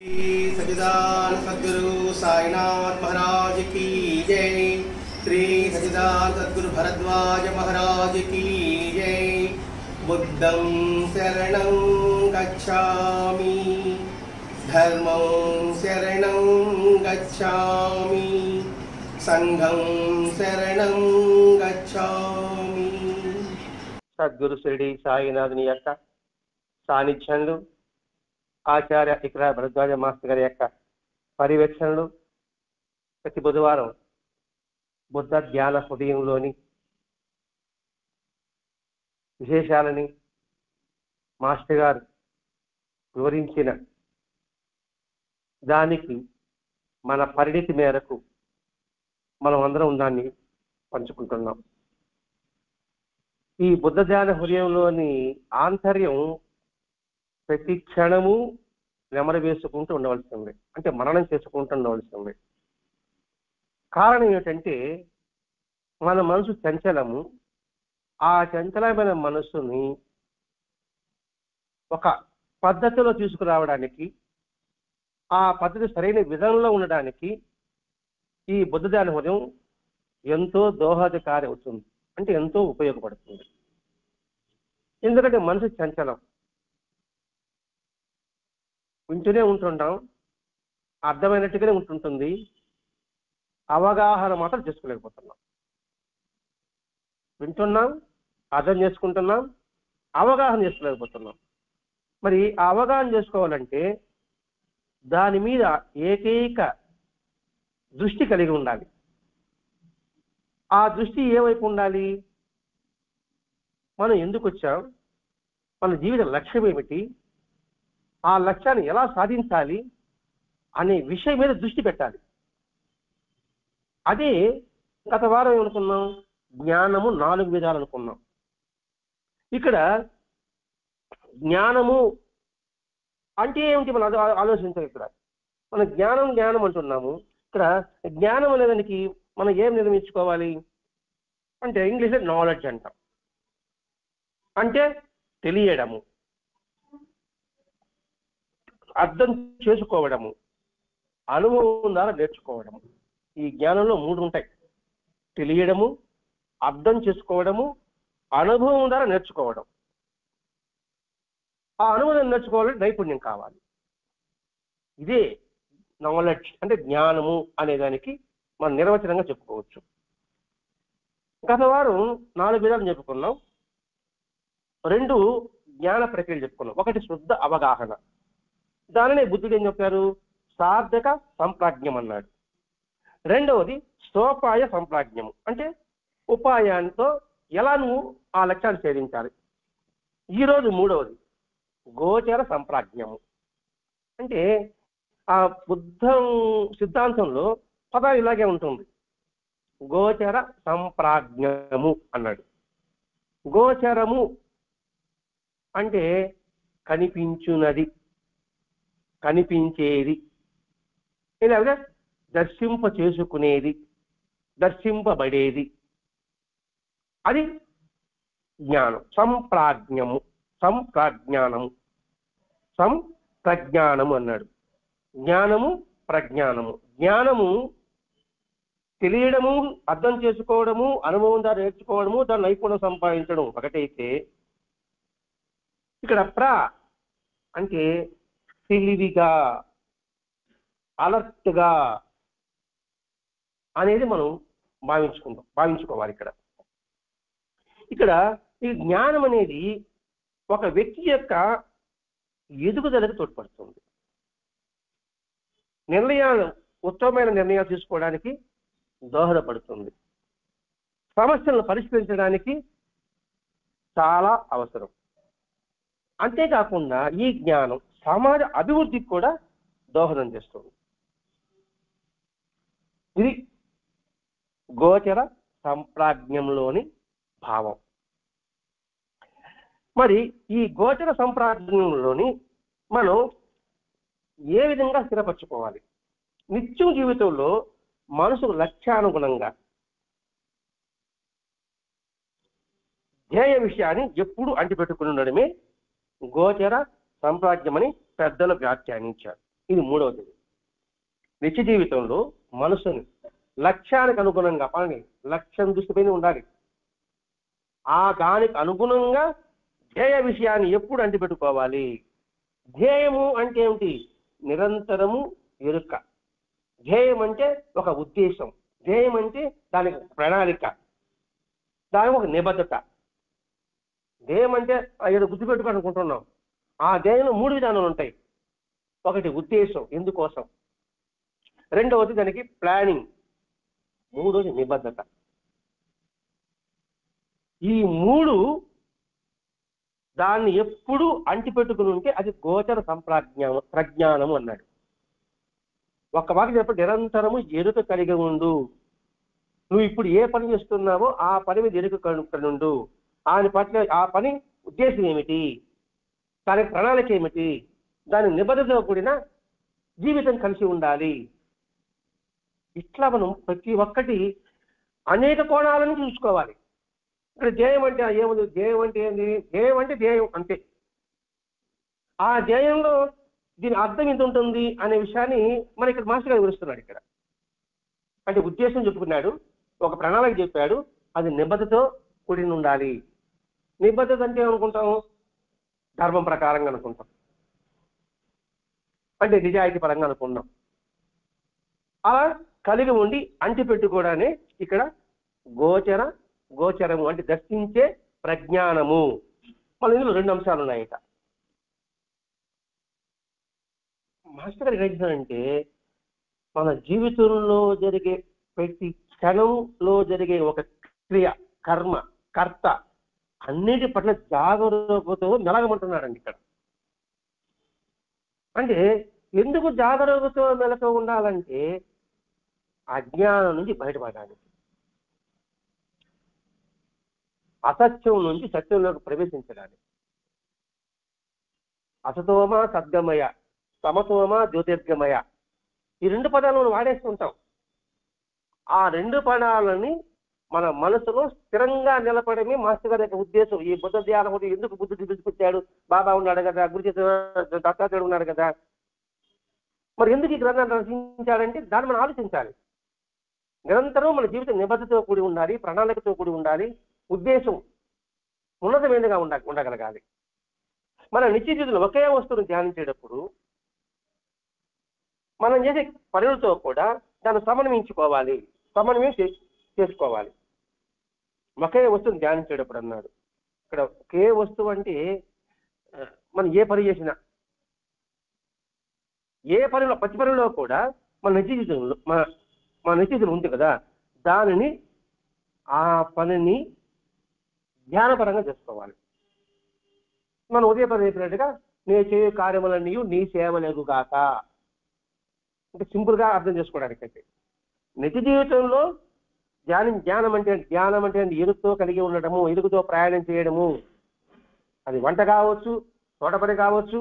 श्री सच्चिदानंद सद्गुरु साईनाथ महाराज की जय। श्री सच्चिदानंद सद्गुरु भरद्वाज महाराज की जय। बुद्धं शरणं गच्छामि, धर्मं शरणं गच्छामि, संघं शरणं गच्छामि। సద్గురు షిరిడి సాయినాథుని యొక్క సాన్నిధ్యంలో ఆచార్య ఇక్కడ భరద్వాజ మాస్టర్ గారి యొక్క పర్యవేక్షణలు ప్రతి బుధవారం బుద్ధ ధ్యాన హృదయంలోని విశేషాలని మాస్టర్ గారు వివరించిన దానికి మన పరిణితి మేరకు మనం అందరం దాన్ని పంచుకుంటున్నాం. ఈ బుద్ధ ధ్యాన హృదయంలోని ఆంతర్యం ప్రతి క్షణము నెమరు వేసుకుంటూ ఉండవలసింది, అంటే మననం చేసుకుంటూ ఉండవలసింది. కారణం ఏమిటంటే మన మనసు చంచలము. ఆ చంచలమైన మనస్సుని ఒక పద్ధతిలో తీసుకురావడానికి, ఆ పద్ధతి సరైన విధానంలో ఉండడానికి ఈ బుద్ధ ధ్యాన హృదయం ఎంతో దోహదకారి అవుతుంది, అంటే ఎంతో ఉపయోగపడుతుంది. ఎందుకంటే మనసు చంచలం, వింటూనే ఉంటుంటాం, అర్థమైనట్టుగానే ఉంటుంటుంది, అవగాహన మాత్రం చేసుకోలేకపోతున్నాం. వింటున్నాం, అర్థం చేసుకుంటున్నాం, అవగాహన చేసుకోలేకపోతున్నాం. మరి ఆ అవగాహన చేసుకోవాలంటే దాని మీద ఏకైక దృష్టి కలిగి ఉండాలి. ఆ దృష్టి ఏ వైపు ఉండాలి? మనం ఎందుకు వచ్చాం, మన జీవిత లక్ష్యం ఏమిటి, ఆ లక్ష్యాన్ని ఎలా సాధించాలి అనే విషయం మీద దృష్టి పెట్టాలి. అదే గత వారం ఏమనుకున్నాం, జ్ఞానము 4 విధాలు అనుకున్నాం. ఇక్కడ జ్ఞానము అంటే ఏమిటి మనం ఆలోచించాలి. ఇక్కడ మన జ్ఞానం అంటున్నాము. ఇక్కడ జ్ఞానం అనేదానికి మనం ఏం నిర్మించుకోవాలి అంటే ఇంగ్లీష్లో నాలెడ్జ్ అంటాం. అంటే తెలియడము, అర్థం చేసుకోవడము, అనుభవం ద్వారా నేర్చుకోవడము. ఈ జ్ఞానంలో 3 ఉంటాయి: తెలియడము, అర్థం చేసుకోవడము, అనుభవం ద్వారా నేర్చుకోవడం. ఆ అనుభవం నేర్చుకోవాలంటే నైపుణ్యం కావాలి. ఇదే నాలెడ్జ్ అంటే జ్ఞానము అనేదానికి మనం నిర్వచనంగా చెప్పుకోవచ్చు. గత వారం 4 విధాలు చెప్పుకున్నాం. 2 జ్ఞాన ప్రక్రియలు చెప్పుకున్నాం. ఒకటి శుద్ధ అవగాహన, దానినే బుద్ధుడు ఏం చెప్పారు, సార్థక సంప్రాజ్ఞం అన్నాడు. రెండవది సోపాయ సంప్రాజ్ఞము, అంటే ఉపాయంతో ఎలా నువ్వు ఆ లక్ష్యాన్ని ఛేదించాలి. ఈరోజు 3వది గోచర సంప్రాజ్ఞము. అంటే ఆ బుద్ధం సిద్ధాంతంలో పదాలు ఇలాగే ఉంటుంది. గోచర సంప్రాజ్ఞము అన్నాడు. గోచరము అంటే కనిపించున్నది, కనిపించేది, లేదా దర్శింప చేసుకునేది, దర్శింపబడేది, అది జ్ఞానం. సంప్రాజ్ఞము, సంప్రజ్ఞానము, సంప్రజ్ఞానము అన్నాడు. జ్ఞానము, ప్రజ్ఞానము. జ్ఞానము తెలియడము, అర్థం చేసుకోవడము, అనుభవం ద్వారా నేర్చుకోవడము, దాని నైపుణ్యం సంపాదించడం ఒకటైతే, ఇక్కడ అంటే తెలివిగా, అలర్ట్గా అనేది మనం భావించుకోవాలి. ఇక్కడ ఈ జ్ఞానం అనేది ఒక వ్యక్తి యొక్క ఎదుగుదలకు తోడ్పడుతుంది. ఉత్తమమైన నిర్ణయాలు తీసుకోవడానికి దోహదపడుతుంది. సమస్యలను పరిష్కరించడానికి చాలా అవసరం. అంతేకాకుండా ఈ జ్ఞానం సమాజ అభివృద్ధికి కూడా దోహదం చేస్తుంది. ఇది గోచర సంప్రాజ్ఞంలోని భావం. మరి ఈ గోచర సంప్రాజ్ఞంలోని మనం ఏ విధంగా స్థిరపరచుకోవాలి? నిత్యం జీవితంలో మనసు లక్ష్యానుగుణంగా ధ్యేయ విషయాన్ని ఎప్పుడు అంటిపెట్టుకుని ఉండడమే గోచర సంప్రాజ్ఞమని పెద్దలు వ్యాఖ్యానించారు. ఇది మూడవది. నిత్య జీవితంలో మనసుని లక్ష్యానికి అనుగుణంగా పని లక్ష్యం దృష్టిపైన ఉండాలి. ఆ దానికి అనుగుణంగా ధ్యేయ విషయాన్ని ఎప్పుడు అంటిపెట్టుకోవాలి. ధ్యేయము అంటే ఏమిటి? నిరంతరము ఎరుక. ధ్యేయం అంటే ఒక ఉద్దేశం, ధ్యేయం అంటే దానికి ప్రణాళిక, దానికి ఒక నిబద్ధత. ధ్యేయం అంటే ఏదో గుర్తుపెట్టుకోవాలనుకుంటున్నాం. ఆ ధ్యేయంలో 3 విధానాలు ఉంటాయి. ఒకటి ఉద్దేశం, ఎందుకోసం. రెండవది దానికి ప్లానింగ్. మూడవది నిబద్ధత. ఈ 3 దాన్ని ఎప్పుడు అంటిపెట్టుకుని ఉంటే అది గోచర ప్రజ్ఞానము అన్నాడు. ఒక్క వాక్యం చెప్పండి, నిరంతరము ఎరుక కలిగి ఉండు. నువ్వు ఇప్పుడు ఏ పని చేస్తున్నావో ఆ పని మీద ఎరుక కనుండు. ఆయన పట్ల ఆ పని ఉద్దేశం ఏమిటి, దానికి ప్రణాళిక ఏమిటి, దాని నిబద్ధతతో కూడిన జీవితం కలిసి ఉండాలి. ఇట్లా మనం ప్రతి ఒక్కటి అనేక కోణాలను చూసుకోవాలి. ఇక్కడ ధ్యేయం అంటే ఏముంది? ధ్యేయం అంటే ఏంది? ధ్యేయం అంటే ధ్యేయం అంతే. ఆ ధ్యేయంలో దీని అర్థం ఎంత ఉంటుంది అనే విషయాన్ని మన ఇక్కడ మాస్టర్ గారు వివరిస్తున్నాడు. ఇక్కడ అంటే ఉద్దేశం చెప్పుకున్నాడు, ఒక ప్రణాళిక చెప్పాడు, అది నిబద్ధతతో కూడి ఉండాలి. నిబద్ధత అంటే ఏమనుకుంటాం? ధర్మం ప్రకారంగా అనుకుంటాం, అంటే నిజాయితీ పరంగా అనుకున్నాం. అలా కలిగి ఉండి అంటిపెట్టుకోవడాన్ని ఇక్కడ గోచరము అంటే దర్శించే ప్రజ్ఞానము. మళ్ళీ ఇందులో 2 అంశాలు ఉన్నాయట. మాస్టర్ గారు ఏంటంటే మన జీవితంలో జరిగే ప్రతి క్షణంలో జరిగే ఒక క్రియ, కర్మ, కర్త అన్నిటి పట్ల జాగరూకతతో మెలగమంటున్నాడండి ఇక్కడ. అంటే ఎందుకు జాగరూకతో మెలక ఉండాలంటే అజ్ఞానం నుంచి బయటపడడానికి, అసత్యం నుంచి సత్యంలోకి ప్రవేశించడానికి. అసతోమ సద్గమయ, సమతోమ జ్యోతిర్గమయ, ఈ 2 పదాలు మనం వాడేస్తుంటాం. ఆ 2 పదాలని మన మనసులో స్థిరంగా నిలబడమే మాస్టర్ గారి యొక్క ఉద్దేశం. ఈ బుద్ధ ధ్యానముడు ఎందుకు బుద్ధుడు తీసుకొచ్చాడు? బాబా ఉన్నాడు కదా, గురు దత్తాత్రేయుడు ఉన్నాడు కదా, మరి ఎందుకు ఈ గ్రంథాన్ని రచించాడంటే దాన్ని మనం ఆలోచించాలి. నిరంతరం మన జీవితం నిబద్ధతతో కూడి ఉండాలి, ప్రణాళికతో కూడి ఉండాలి, ఉద్దేశం ఉన్నతమైనదిగా ఉండగలగాలి. మన నిత్య జీవితంలో ఒకే వస్తువును ధ్యానించేటప్పుడు మనం చేసే పనులతో కూడా దాన్ని సమన్వయించుకోవాలి, సమన్వయం చేసుకోవాలి. ఒకే వస్తువుని ధ్యానించేటప్పుడు అన్నాడు. ఇక్కడ ఒకే వస్తువు అంటే మనం ఏ పని చేసినా, ఏ పనిలో ప్రతి పనిలో కూడా మన నిత్య జీవితంలో మన నిత్య జీవితం ఉంది కదా, దానిని ఆ పనిని ధ్యానపరంగా చేసుకోవాలి. మనం ఉదయ పని చెప్పినట్టుగా నే చేయు కార్యములన్నీ నీ సేవలేగుగాక, అంటే సింపుల్గా అర్థం చేసుకోవడానికి. అయితే నిత్య జీవితంలో ధ్యానం అంటే ఎరుకతో కలిగి ఉండడము, ఎరుకతో ప్రయాణం చేయడము. అది వంట కావచ్చు, తోట పని కావచ్చు,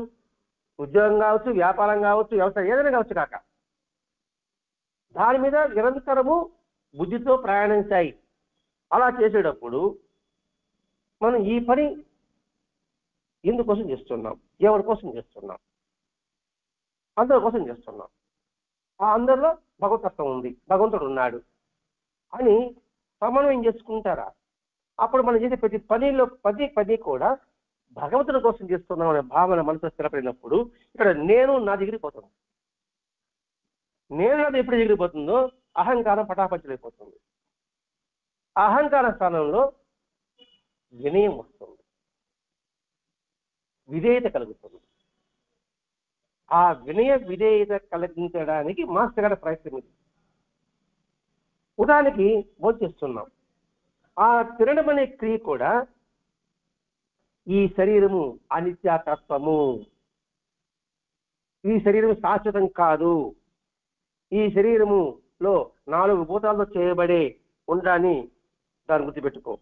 ఉద్యోగం కావచ్చు, వ్యాపారం కావచ్చు, వ్యవసాయం ఏదైనా కావచ్చు కాక, దాని మీద నిరంతరము బుద్ధితో ప్రయాణించాయి. అలా చేసేటప్పుడు మనం ఈ పని ఎందుకోసం చేస్తున్నాం, ఎవరి కోసం చేస్తున్నాం? అందరి కోసం చేస్తున్నాం. ఆ అందరిలో భగవతత్వం ఉంది, భగవంతుడు ఉన్నాడు అని సమన్వయం చేసుకుంటారా? అప్పుడు మనం చేసే ప్రతి పని కూడా భగవంతుడి కోసం చేస్తున్నాం అనే భావన మనసు స్థిరపడినప్పుడు ఇక్కడ నేను నా దగ్గరికి పోతుంది. నేను నాది ఎప్పుడు ఎగిరిపోతుందో అహంకారం పటాపంచలైపోతుంది. అహంకార స్థానంలో వినయం వస్తుంది, విధేయత కలుగుతుంది. ఆ విధేయత కలిగించడానికి మాస్టర్ గారి ప్రయత్నం ఇది. ఉదాహరణకి భోంచేస్తున్నాం, ఆ తినడం అనే క్రియ కూడా ఈ శరీరము అనిత్యతత్వము, ఈ శరీరం శాశ్వతం కాదు, ఈ శరీరములో 4 భూతాలతో చేయబడే ఉండని దాన్ని గుర్తుపెట్టుకో.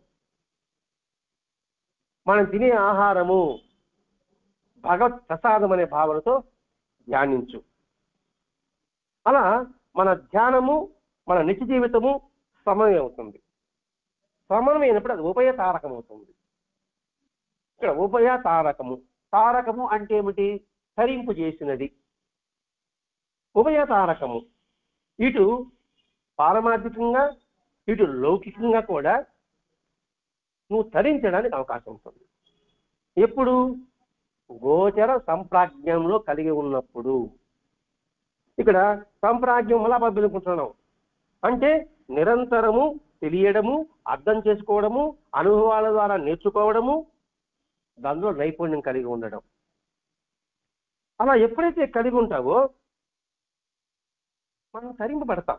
మనం తినే ఆహారము భగవత్ ప్రసాదం అనే భావనతో ధ్యానించు. అలా మన ధ్యానము, మన నిత్య జీవితము సమన్వయం అవుతుంది. సమన్వయం అయినప్పుడు అది ఉభయ తారకం అవుతుంది. ఇక్కడ ఉభయ తారకము, తారకము అంటే ఏమిటి? తరింపు చేసినది. ఉభయతారకము. ఇటు పారమార్థికంగా ఇటు లౌకికంగా కూడా నువ్వు తరించడానికి అవకాశం ఉంటుంది. ఎప్పుడు? గోచర సంప్రాజ్ఞంలో కలిగి ఉన్నప్పుడు. ఇక్కడ సంప్రాజ్ఞం ఎలా పబ్బిలుకుంటున్నాం అంటే నిరంతరము తెలియడము, అర్థం చేసుకోవడము, అనుభవాల ద్వారా నేర్చుకోవడము, దానిలో నైపుణ్యం కలిగి ఉండడం. అలా ఎప్పుడైతే కలిగి ఉంటావో మనం తరింపబడతాం.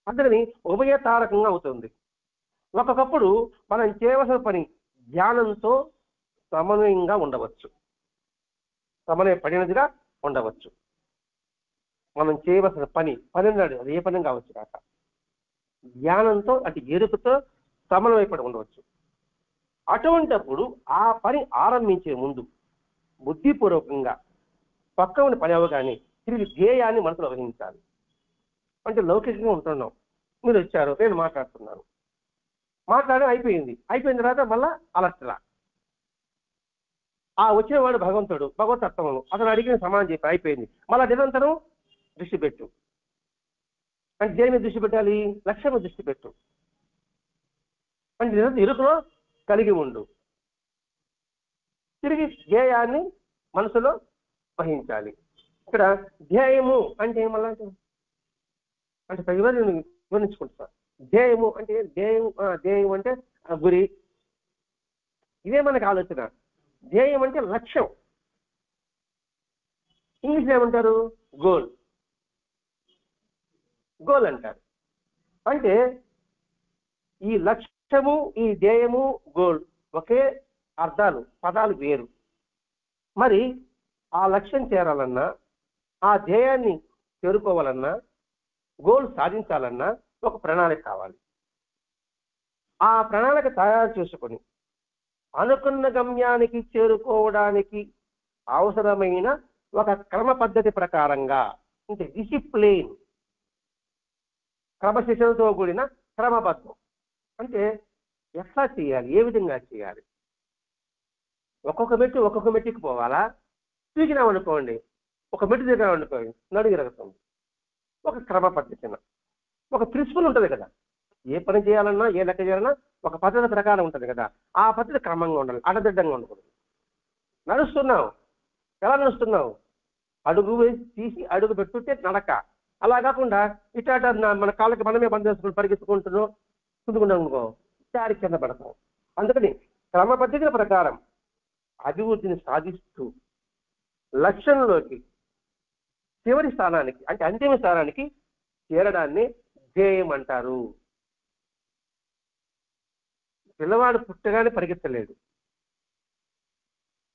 అందుకని ఉభయతారకంగా అవుతుంది. ఒక్కొక్కప్పుడు మనం చేయవలసిన పని ధ్యానంతో సమన్వయంగా ఉండవచ్చు, సమన్వయపడినదిగా ఉండవచ్చు. మనం చేయవలసిన పని అన్నాడు, అది ఏ పని కావచ్చు కాక ధ్యానంతో అంటే ఎరుకతో సమన్వయపడి ఉండవచ్చు. అటువంటిప్పుడు ఆ పని ఆరంభించే ముందు బుద్ధిపూర్వకంగా పక్కన పని అవ్వగానే తిరిగి ధ్యేయాన్ని మనసులో వహించాలి. అంటే లౌకికంగా ఉంటున్నాం, మీరు వచ్చారు, నేను మాట్లాడుతున్నాను, మాట్లాడడం అయిపోయిన తర్వాత మళ్ళా అలర్ట్లా ఆ వచ్చిన వాడు భగవంతుడు, భగవతత్వము, అతను అడిగిన సమానం చెప్పి అయిపోయింది. మళ్ళా నిరంతరం దృష్టి పెట్టు. అంటే దేని మీద దృష్టి పెట్టాలి? లక్ష్యం మీద దృష్టి పెట్టు. అంటే నిరంతరం ఇరుకులో కలిగి ఉండు. తిరిగి ధ్యేయాన్ని మనసులో వహించాలి. ఇక్కడ ధ్యేయము అంటే మళ్ళా అంటే వివరించుకుంటా. ధ్యేయము అంటే ధ్యేయం అంటే గురి, ఇదే మనకు ఆలోచన. ధ్యేయం అంటే లక్ష్యం. ఇంగ్లీష్లో ఏమంటారు? గోల్ అంటారు. అంటే ఈ లక్ష్యము, ఈ ధ్యేయము, గోల్ ఒకే అర్థాలు, పదాలు వేరు. మరి ఆ లక్ష్యం చేరాలన్నా, ఆ ధ్యేయాన్ని చేరుకోవాలన్నా, గోల్ సాధించాలన్నా ఒక ప్రణాళిక కావాలి. ఆ ప్రణాళిక తయారు చేసుకొని అనుకున్న గమ్యానికి చేరుకోవడానికి అవసరమైన ఒక క్రమ పద్ధతి ప్రకారంగా, అంటే డిసిప్లిన్, క్రమశిక్షణతో కూడిన క్రమబద్ధం. అంటే ఎట్లా చేయాలి, ఏ విధంగా చేయాలి? ఒక్కొక్క మెట్టుకు పోవాలా? తూకినామనుకోండి, ఒక మెట్టు దిగామనుకోండి నడుగిరగుతుంది. ఒక క్రమ పద్ధతిన ఒక ప్రిన్సిపల్ ఉంటుంది కదా. ఏ పని చేయాలన్నా, ఏ లెక్క చేయాలన్నా ఒక పద్ధతి ప్రకారం ఉంటుంది కదా. ఆ పద్ధతి క్రమంగా ఉండాలి, అడ్డదిడ్డంగా ఉండకూడదు. నడుస్తున్నావు, ఎలా నడుస్తున్నావు? అడుగు వేసి తీసి అడుగు పెట్టుకుంటే నడక. అలా కాకుండా ఇట్లా మన కాళ్ళకి మనమే బంద్ చేసుకుని పరిగెత్తుకుంటున్నాం, కుందుకున్నాం అనుకో, దారి కింద పడతాం. అందుకని క్రమ పద్ధతుల ప్రకారం అభివృద్ధిని సాధిస్తూ లక్ష్యంలోకి, చివరి స్థానానికి అంటే అంతిమ స్థానానికి చేరడాన్ని ధ్యేయం అంటారు. పిల్లవాడు పుట్టగానే పరిగెత్తలేడు.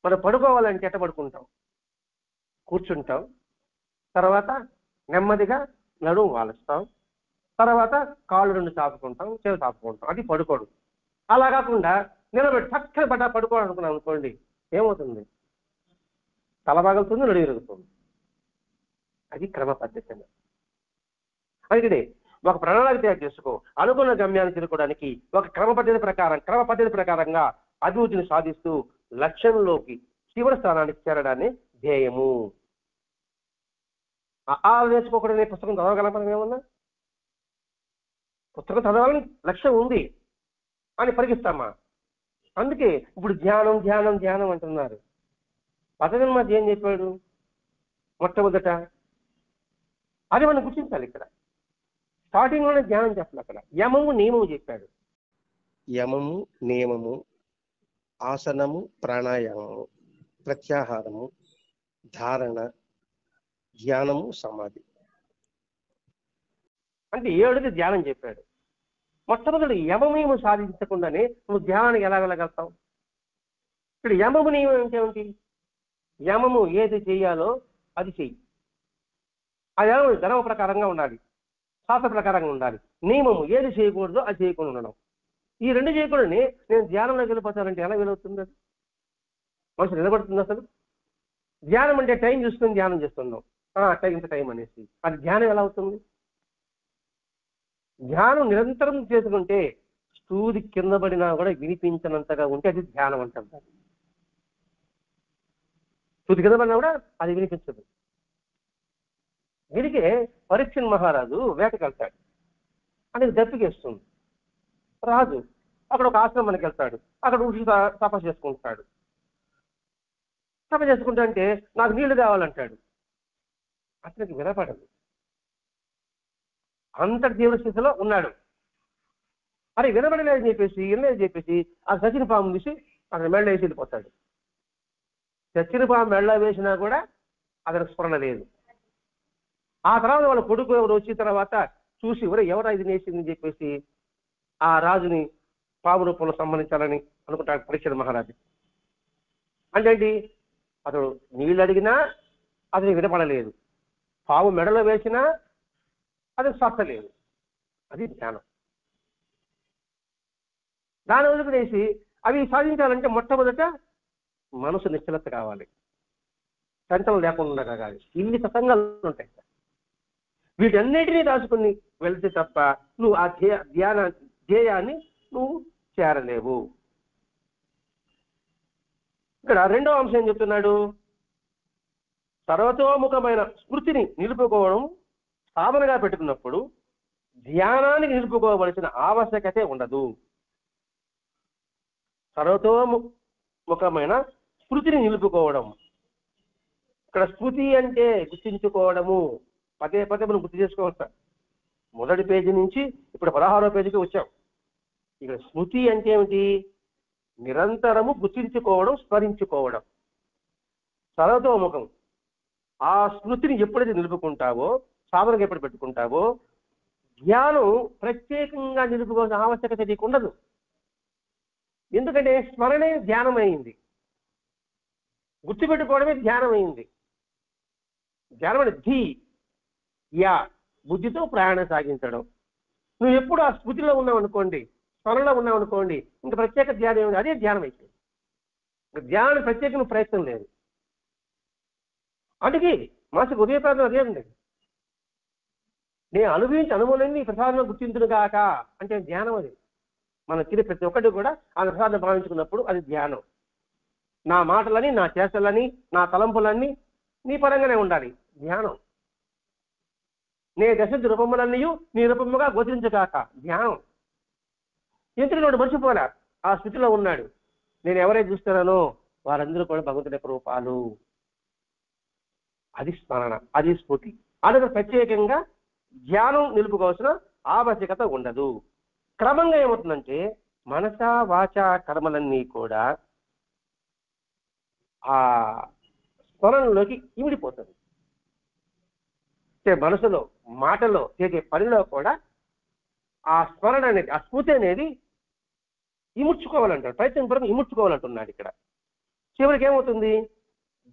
మనం పడుకోవాలంటే ఎట్ట పడుకుంటాం? కూర్చుంటాం, తర్వాత నెమ్మదిగా నడుము వాలుస్తాం, తర్వాత కాళ్ళు రెండు చాపుకుంటాం, చేతులు చాపుకుంటాం. అది పడుకోడు. అలా కాకుండా నిలబెట్టి చక్కగా పడుకోవాలనుకున్నాం అనుకోండి, ఏమవుతుంది? తల పగులుతుంది, నడుము విరుగుతుంది. అది క్రమ పద్ధతి. అందుకనే ఒక ప్రణాళిక తయారు చేసుకో. అనుకున్న గమ్యాన్ని చేరుకోవడానికి ఒక క్రమ పద్ధతి ప్రకారంగా అభివృద్ధిని సాధిస్తూ లక్ష్యంలోకి, చివరి స్థానానికి చేరడాన్ని ధ్యేయము. నేర్చుకోకూడదు, పుస్తకం చదవగలం మనం ఏమన్నా? పుస్తకం చదవాలని లక్ష్యం ఉంది అని పరిగిస్తామా? అందుకే ఇప్పుడు ధ్యానం ధ్యానం ధ్యానం అంటున్నారు. పద్ధతిని మధ్య ఏం చెప్పాడు? మొట్టమొదట అది మనం గుర్తించాలి. ఇక్కడ స్టార్టింగ్ లోనే ధ్యానం చెప్పాలి. అక్కడ యమము నియమము చెప్పాడు. యమము, నియమము, ఆసనము, ప్రాణాయామము, ప్రత్యాహారము, ధారణ, ధ్యానము, సమాధి. అంటే 7ది ధ్యానం చెప్పాడు. మొట్టమొదటి యమము సాధించకుండానే నువ్వు ధ్యానానికి ఎలా వెళ్ళగలుగుతావు? ఇక్కడ యమము నియమం ఏంటేమిటి? యమము ఏది చేయాలో అది చెయ్యి. ఆ యమము ధర్మ ప్రకారంగా ఉండాలి, శాస్త్ర ప్రకారంగా ఉండాలి. నియమము ఏది చేయకూడదో అది చేయకుండా ఉండడం. ఈ రెండు చేయకూడని నేను ధ్యానంలోకి వెళ్ళిపోతానంటే ఎలా వీలవుతుంది? అది మనసు నిలబడుతుంది అసలు? ధ్యానం అంటే టైం చూసుకుని ధ్యానం చేస్తున్నాం, టైం అనేసి. అది ధ్యానం ఎలా అవుతుంది? ధ్యానం నిరంతరం చేసుకుంటే సూది కింద పడినా కూడా వినిపించినంతగా ఉంటే అది ధ్యానం అంటారు. సూది కింద పడినా కూడా అది వినిపించదు. దీనికే పరీక్షణ్ మహారాజు వేటకెళ్తాడు. ఆయనకి దప్పికేస్తుంది. రాజు అక్కడ ఒక ఆశ్రమానికి వెళ్తాడు. అక్కడ ఋషి తపస్సు చేసుకుంటాడు. తపస్సు చేసుకుంటా అంటే నాకు నీళ్లు కావాలంటాడు. అతనికి వినపడదు. అంతటి తీవ్ర స్థితిలో ఉన్నాడు. అరే వినబడలేదని చెప్పేసి వినలేదని చెప్పేసి ఆ చచ్చిన పాము తీసి అక్కడ మెళ్ళ వేసి వెళ్ళిపోతాడు. చచ్చిన పాము మెళ్ళ వేసినా కూడా అతనికి స్మరణ లేదు. ఆ తర్వాత వాళ్ళ కొడుకు ఎవరు వచ్చిన తర్వాత చూసి ఎవరు ఇది నేసిందని చెప్పేసి ఆ రాజుని పాము రూపంలో సంబంధించాలని అనుకుంటాడు పరీక్షణ్ మహారాజు. అంటే ఏంటి, అతడు నీళ్ళు అడిగినా అతనికి వినపడలేదు, పాము మెడలో వేసినా అతనికి స్వస్థలేదు. అది జ్ఞానం. దాని వదిలిపేసి అవి సాధించాలంటే మొట్టమొదట మనసు నిశ్చలత కావాలి, చంచలం లేకుండా కావాలి. ఇన్ని సతంగాలు ఉంటాయి. వీటన్నిటినీ రాసుకుని వెళ్తే తప్ప నువ్వు ఆ ధ్యేయాన్ని నువ్వు చేరలేవు. ఇక్కడ రెండవ అంశం ఏం చెప్తున్నాడు, సర్వతోముఖమైన స్మృతిని నిలుపుకోవడం సాధనగా పెట్టుకున్నప్పుడు ధ్యానానికి నిలుపుకోవలసిన ఆవశ్యకతే ఉండదు. సర్వతోముఖమైన స్మృతిని నిలుపుకోవడం. ఇక్కడ స్మృతి అంటే గుర్తించుకోవడము. పదే పదే మనం గుర్తు చేసుకోవచ్చు. మొదటి పేజీ నుంచి ఇప్పుడు 16వ పేజీకి వచ్చాం. ఇక్కడ స్మృతి అంటే ఏమిటి, నిరంతరము గుర్తించుకోవడం, స్మరించుకోవడం. సర్వతోముఖం. ఆ స్మృతిని ఎప్పుడైతే నిలుపుకుంటావో, సాధనగా ఎప్పుడు పెట్టుకుంటావో, జ్ఞానం ప్రత్యేకంగా నిలుపుకోవాల్సిన ఆవశ్యకత నీకు ఉండదు. ఎందుకంటే స్మరణే ధ్యానమైంది, గుర్తుపెట్టుకోవడమే ధ్యానమైంది. ధ్యానం అంటే ధీ యా, బుద్ధితో ప్రయాణం సాగించడం. నువ్వు ఎప్పుడు ఆ స్మృతిలో ఉన్నావు అనుకోండి, స్మరణలో ఉన్నావు అనుకోండి, ఇంకా ప్రత్యేక ధ్యానం ఏమిటి, అదే ధ్యానం అయిపోయింది. ధ్యానం ప్రత్యేక ప్రయత్నం లేదు. అందుకే మనసుకు ఉదయ ప్రార్థన అదే ఉంది, నేను అనుభవించి అనుభవాలన్నీ ప్రసాదంలో గుర్తించును గాక అంటే ధ్యానం. అది మనం తినే ప్రతి ఒక్కటి కూడా ఆ ప్రసాదం భావించుకున్నప్పుడు అది ధ్యానం. నా మాటలని, నా చేష్టలని, నా తలంపులన్నీ నీ పరంగానే ఉండాలి, ధ్యానం. నే దశ రూపములన్నీ నీ రూపముగా గోచరించగాక, ధ్యానం. ఎందుకంటే వాడు మర్చిపోలే, ఆ స్థితిలో ఉన్నాడు. నేను ఎవరైతే చూస్తున్నానో వారందరూ కూడా భగవంతుడి యొక్క రూపాలు. అది స్మరణ, అది స్మృతి. అందుకు ప్రత్యేకంగా ధ్యానం నిలుపుకోవాల్సిన ఆవశ్యకత ఉండదు. క్రమంగా ఏమవుతుందంటే మనస వాచ కర్మలన్నీ కూడా ఆ స్మరణలోకి ఇమిడిపోతుంది. మనసులో, మాటలో, చేసే పనిలో కూడా ఆ స్మరణ అనేది, ఆ స్మృతి అనేది ఇముడ్చుకోవాలంటాడు. ప్రయత్నం ఇముడ్చుకోవాలంటున్నాడు ఇక్కడ. చివరికి ఏమవుతుంది,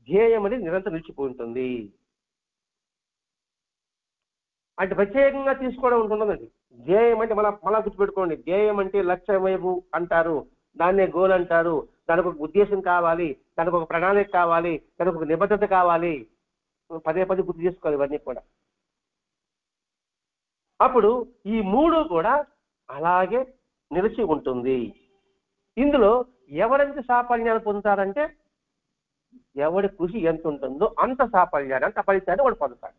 ధ్యేయం అనేది నిరంతరం నిలిచిపోతుంది. అంటే ప్రత్యేకంగా తీసుకోవడం ఉంటుందండి. ధ్యేయం అంటే మళ్ళా గుర్తుపెట్టుకోండి, ధ్యేయం అంటే లక్ష్యం వైపు అంటారు, దాన్నే గోల్ అంటారు. దానికి ఒక ఉద్దేశం కావాలి, దానికి ఒక ప్రణాళిక కావాలి, దానికి ఒక నిబద్ధత కావాలి. పదే పదే గుర్తు చేసుకోవాలి ఇవన్నీ కూడా. అప్పుడు ఈ మూడు కూడా అలాగే నిలిచి ఉంటుంది. ఇందులో ఎవరెంత సాఫల్యాన్ని పొందుతారంటే ఎవడి కృషి ఎంత ఉంటుందో అంత సాఫల్యాన్ని, అంత ఫలితాన్ని వాడు పొందుతాడు.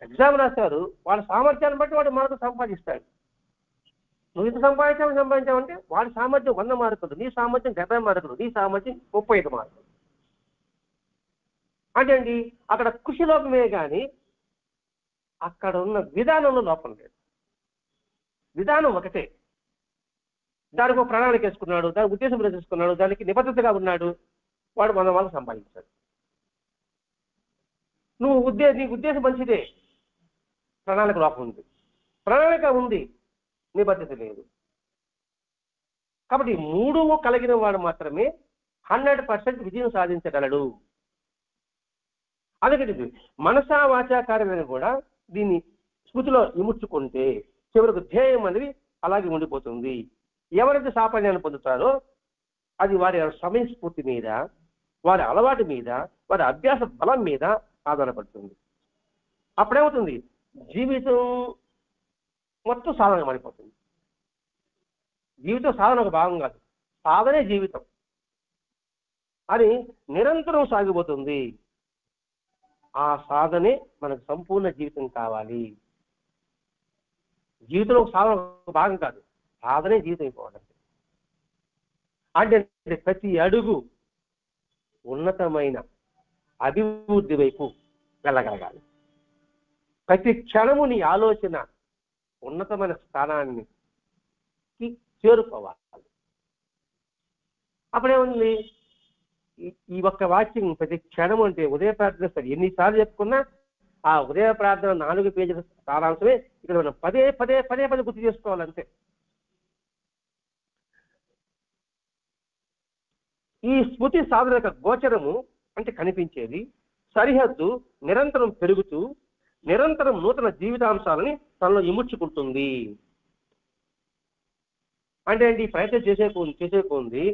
ఎగ్జామ్ రాశారు, వాళ్ళ సామర్థ్యాన్ని బట్టి వాడు మార్కులు సంపాదిస్తాడు. నువ్వు ఇంత సంపాదించావంటే వాడి సామర్థ్యం 100 మార్కులు, నీ సామర్థ్యం 70 మార్కులు, నీ సామర్థ్యం 35 మార్కులు. అంటే అండి అక్కడ కృషి లోపమే కానీ అక్కడ ఉన్న విధానంలో లోపం లేదు. విధానం ఒకటే, దానికి ఒక ప్రణాళిక వేసుకున్నాడు, దానికి ఉద్దేశం చేసుకున్నాడు, దానికి నిబద్ధతగా ఉన్నాడు, వాడు 100 మార్కులు సంపాదించాడు. నీకు ఉద్దేశం మంచిదే, ప్రణాళిక లోపం ఉంది. ప్రణాళిక ఉంది, నిబద్ధత లేదు. కాబట్టి 3 కలిగిన వాడు మాత్రమే 100% విజయం సాధించగలడు. అందుకని మనసా వాచా కార్యాలను కూడా దీన్ని స్మృతిలో ఇముడ్చుకుంటే చివరకు ధ్యేయం అనేది అలాగే ఉండిపోతుంది. ఎవరైతే సాఫల్యాన్ని పొందుతారో అది వారి సమయస్ఫూర్తి మీద, వారి అలవాటు మీద, వారి అభ్యాస బలం మీద ఆధారపడుతుంది. అప్పుడేమవుతుంది, జీవితం మొత్తం సాధన మారిపోతుంది. జీవితం సాధన ఒక భాగం కాదు, సాధనే జీవితం అని నిరంతరం సాగిపోతుంది. ఆ సాధనే మనకు సంపూర్ణ జీవితం కావాలి. జీవితంలో ఒక సాధన ఒక భాగం కాదు, సాధనే జీవితం అయిపోవాలి. అంటే ప్రతి అడుగు ఉన్నతమైన అభివృద్ధి వైపు వెళ్ళగలగాలి. ప్రతి క్షణము నీ ఆలోచన ఉన్నతమైన స్థానాన్ని చేరుకోవాలి. అప్పుడేముంది, ఈ ఒక్క వాక్యం ప్రతి క్షణం అంటే ఉదయ ప్రార్థన సరే ఎన్నిసార్లు చెప్పుకున్నా ఆ ఉదయ ప్రార్థన 4 పేజీల సారాంశమే ఇక్కడ మనం పదే పదే పదే పదే గుర్తు చేసుకోవాలంటే. ఈ స్మృతి సాధన యొక్క గోచరము అంటే కనిపించేది, సరిహద్దు నిరంతరం పెరుగుతూ నిరంతరం నూతన జీవితాంశాలని తనలో ఇముడ్చుకుంటుంది. అంటే ఈ ప్రయత్నం చేసేకుంది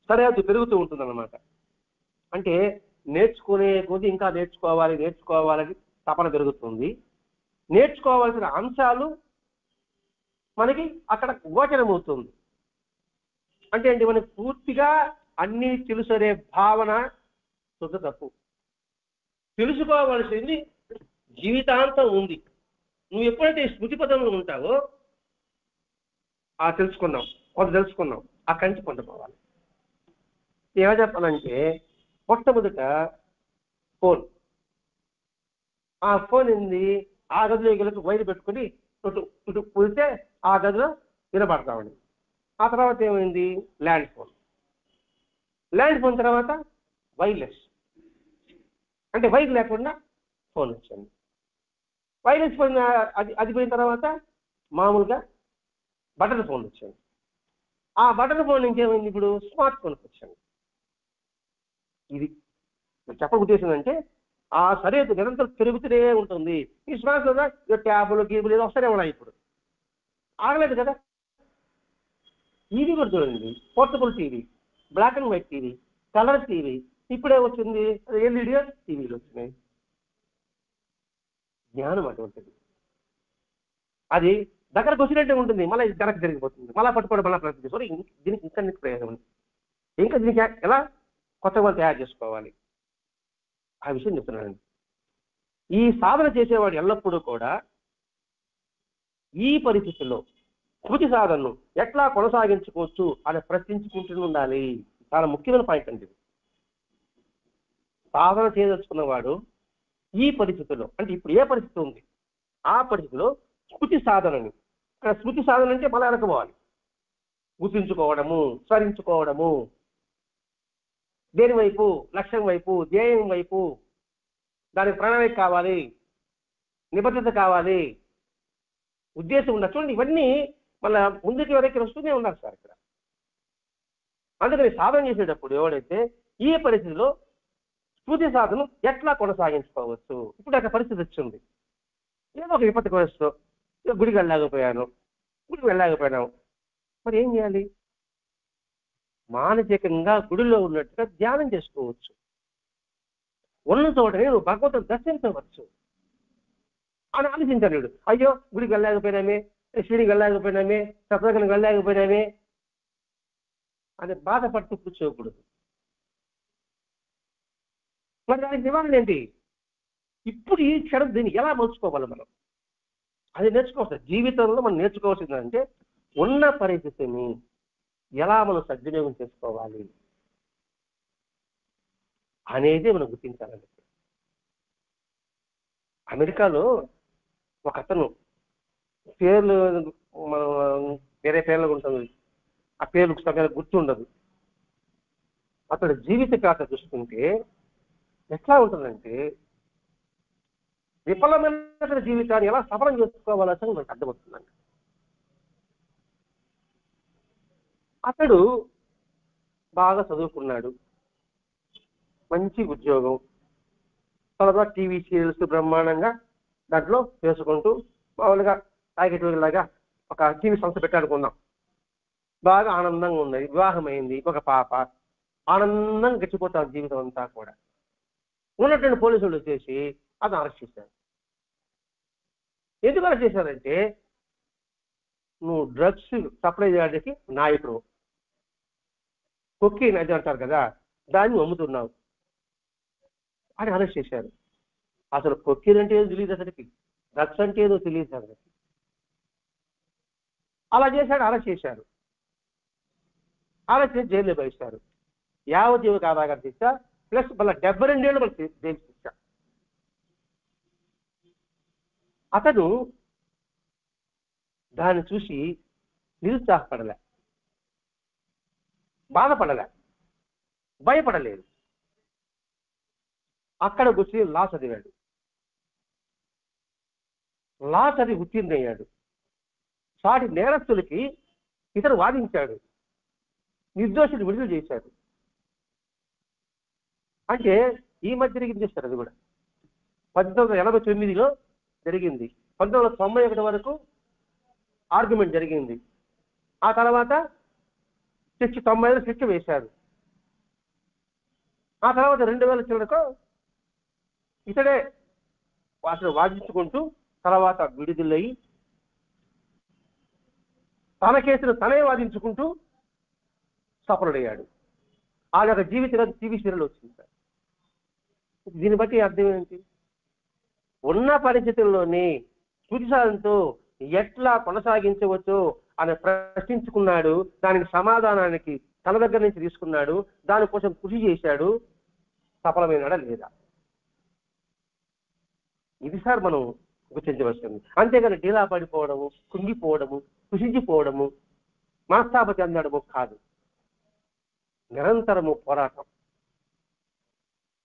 సరిహద్దు పెరుగుతూ ఉంటుంది అన్నమాట. అంటే నేర్చుకునే కొద్ది ఇంకా నేర్చుకోవాలని తపన పెరుగుతుంది. నేర్చుకోవాల్సిన అంశాలు మనకి అక్కడ గోచరమవుతుంది. అంటే మనకి పూర్తిగా అన్నీ తెలుసనే భావన శుద్ధ తప్పు. తెలుసుకోవాల్సింది జీవితాంతం ఉంది. నువ్వు ఎప్పుడైతే స్మృతి పదంలో ఉంటావో కొంత తెలుసుకున్నావు అక్కడి నుంచి పొందుకోవాలి. ఏమో చెప్పాలంటే మొట్టమొదట ఫోన్, ఆ ఫోన్ ఏంది, ఆ గదిలో గెలకు వైరు పెట్టుకుని ఇటు పూరితే ఆ గదిలో వినబడతామని. ఆ తర్వాత ఏమైంది, ల్యాండ్ ఫోన్ తర్వాత వైర్లెస్, అంటే వైర్ లేకుండా ఫోన్ వచ్చింది. వైర్లెస్ ఫోన్ అది పోయిన తర్వాత మామూలుగా బటన్ ఫోన్ వచ్చింది. ఆ బటన్ ఫోన్ నుంచి ఏమైంది, ఇప్పుడు స్మార్ట్ ఫోన్కి వచ్చింది. ఇది చెప్పడం ఉద్దేశం అంటే ఆ సరిహద్దు నిరంతరం పెరుగుతూనే ఉంటుంది. ఈ స్మార్ట్ ఫోన్ ట్యాబులు గీబులు ఏదో వస్తూనే ఉన్నాయి, ఇప్పుడు ఆగలేదు కదా. టీవీ కూడా చూడండి, portable TV, black and white TV, colour TV, ఇప్పుడే వచ్చింది ఎల్ఈడి టీవీలు వచ్చినాయి. జ్ఞానం అటువంటిది, అది దగ్గరకు వచ్చినట్టే ఉంటుంది, మళ్ళీ వెనక్కి జరిగిపోతుంది, మళ్ళీ పట్టుకోవడం మళ్ళీ ప్రయత్నం చేసుకోవాలి. దీనికి ఇంకా ప్రయోజనం ఉంది. ఇంకా దీనికి ఎలా కొత్త వాళ్ళు తయారు చేసుకోవాలి ఆ విషయం చెప్తున్నానండి. ఈ సాధన చేసేవాడు ఎల్లప్పుడూ కూడా ఈ పరిస్థితుల్లో స్మృతి సాధనను ఎట్లా కొనసాగించుకోవచ్చు అని ప్రశ్నించుకుంటూ ఉండాలి. చాలా ముఖ్యమైన పాయింట్ అండి. సాధన చేయదలుచుకున్నవాడు ఈ పరిస్థితుల్లో, అంటే ఇప్పుడు ఏ పరిస్థితి ఉంది ఆ పరిస్థితిలో స్మృతి సాధనని, ఇక్కడ స్మృతి సాధన అంటే మళ్ళీ వెనకపోవాలి, గుర్తించుకోవడము, స్మరించుకోవడము, దేని వైపు, లక్ష్యం వైపు, ధ్యేయం వైపు, దానికి ప్రణాళిక కావాలి, నిబద్ధత కావాలి, ఉద్దేశం ఉండదు. చూడండి, ఇవన్నీ మళ్ళీ ముందుకి వెనక్కి వస్తూనే ఉన్నారు సార్ ఇక్కడ. అందుకని సాధన చేసేటప్పుడు ఎవడైతే ఈ పరిస్థితిలో స్మృతి సాధన ఎట్లా కొనసాగించుకోవచ్చు, ఇప్పుడు ఒక పరిస్థితి వచ్చింది, ఏదో ఒక విపత్తి వస్తూ గుడికి వెళ్ళలేకపోయినావు, మరి ఏం చేయాలి? మానసికంగా గుడిలో ఉన్నట్టుగా ధ్యానం చేసుకోవచ్చు. ఉన్న చోటనే నువ్వు భగవంతుని దర్శించవచ్చు అని ఆలోచించాడు. అయ్యో గుడికి వెళ్ళలేకపోయినామే, శివుడికి వెళ్ళలేకపోయినామే, సత్సంగానికి వెళ్ళలేకపోయినామే అని బాధపడుతూ కూర్చోకూడదు. మరి దానికి నివారణ ఏంటి? ఇప్పుడు ఈ క్షణం దీన్ని ఎలా మలుచుకోవాలి మనం, అది నేర్చుకోవచ్చు. జీవితంలో మనం నేర్చుకోవాల్సిందంటే ఉన్న పరిస్థితిని ఎలా మనం సద్వినియోగం చేసుకోవాలి అనేది మనం గుర్తించాలండి. అమెరికాలో ఒక అతను, పేర్లు మనం వేరే పేర్లు ఉంటుంది, ఆ పేర్లకు సమయానికి గుర్తుండదు. అతడు జీవిత గాథ చూసుకుంటే ఎట్లా ఉంటుందంటే విఫలమైన జీవితాన్ని ఎలా సఫలం చేసుకోవాలని మనకు అర్థమవుతుందండి. అతడు బాగా చదువుకున్నాడు, మంచి ఉద్యోగం, తర్వాత టీవీ సీరియల్స్ బ్రహ్మాండంగా దాంట్లో చేసుకుంటూ మామూలుగా లాగా ఒక టీవీ సంస్థ పెట్టాలనుకున్నాం, బాగా ఆనందంగా ఉన్నది, వివాహం అయింది, ఒక పాప, ఆనందంగా గడిచిపోతాం జీవితం అంతా కూడా. ఉన్నటువంటి పోలీసులు వచ్చేసి అతను అరెస్ట్ చేశారు. ఎందుకు అరెస్ట్ చేశారంటే నువ్వు డ్రగ్స్ సప్లై చేయడానికి నాయకుడు, కొక్కీన్ అది అంటారు కదా, దాన్ని అమ్ముతున్నావు అని అరెస్ట్ చేశారు. అసలు కొక్కిరంటే ఏదో తెలియదు, అతనికి డ్రగ్స్ అంటే ఏదో తెలియదు అతనికి. అలా చేశాడు, అరెస్ట్ చేశారు, అరెస్ట్ చేసి జైల్లో వేశారు. యావజ్జీవ కారాగార శిక్ష ప్లస్ మళ్ళీ 72 ఏళ్ళు మళ్ళీ జైలు శిక్ష. అతను దాన్ని చూసి నిరుత్సాహపడలే, బాధపడలే, భయపడలేదు. అక్కడ కూర్చొని లా చదివాడు, లా చదివి ఉత్తీర్ణయ్యాడు. సాటి నేరస్తులకి ఇతను వాదించాడు, నిర్దోషులు విడుదల చేశాడు. అంటే ఈ మధ్య జరిగింది చేస్తారు, అది కూడా 1989లో జరిగింది. 1991 వరకు ఆర్గ్యుమెంట్ జరిగింది. ఆ తర్వాత 90 శిక్ష వేశారు. ఆ తర్వాత 2000 చివరకు ఇతడే అసలు వాదించుకుంటూ తర్వాత విడుదలయ్యి తన కేసును తనే వాదించుకుంటూ సఫలుడయ్యాడు. ఆ యొక్క జీవితం టీవీ సీరియల్ వచ్చింది సార్. దీన్ని బట్టి అర్థం ఏంటి? ఉన్న పరిస్థితుల్లోనే తుదిసారంతో ఎట్లా కొనసాగించవచ్చో అని ప్రశ్నించుకున్నాడు. దానికి సమాధానానికి తన దగ్గర నుంచి తీసుకున్నాడు, దానికోసం కృషి చేశాడు. సఫలమైనాడా లేదా? ఇది సార్ మనం గుర్తించవలసింది. అంతేగాని డీలా పడిపోవడము, కుంగిపోవడము, కృషించిపోవడము, మనస్తాప చెందడము కాదు. నిరంతరము పోరాటం,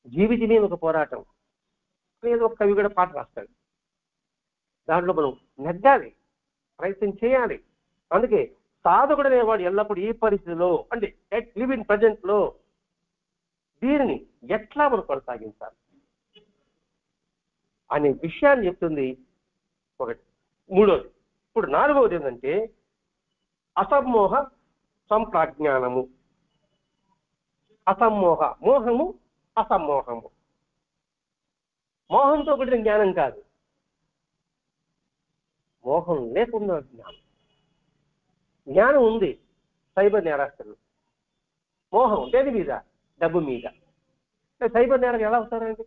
జీవితమే ఒక పోరాటం. ఏదో ఒక కవి కూడా పాట రాస్తాడు, దాంట్లో మనం నెగ్గాలి, ప్రయత్నం చేయాలి. అందుకే సాధకుడు అనేవాడు ఎల్లప్పుడూ ఈ పరిస్థితిలో అంటే లివ్ ఇన్ ప్రజెంట్ లో దీనిని ఎట్లా మనం కొనసాగించాలి అనే విషయాన్ని చెప్తుంది ఒకటి. మూడోది, ఇప్పుడు నాలుగవది ఏంటంటే అసమ్మోహ సంప్రాజ్ఞానము. అసమ్మోహ, మోహము, అసమ్మోహము. మోహంతో కూడిన జ్ఞానం కాదు, మోహం లేకుండా జ్ఞానం. జ్ఞానం ఉంది సైబర్ నేరస్తులు, మోహం దేని మీద? డబ్బు మీద. సైబర్ నేరం ఎలా అవుతారండి?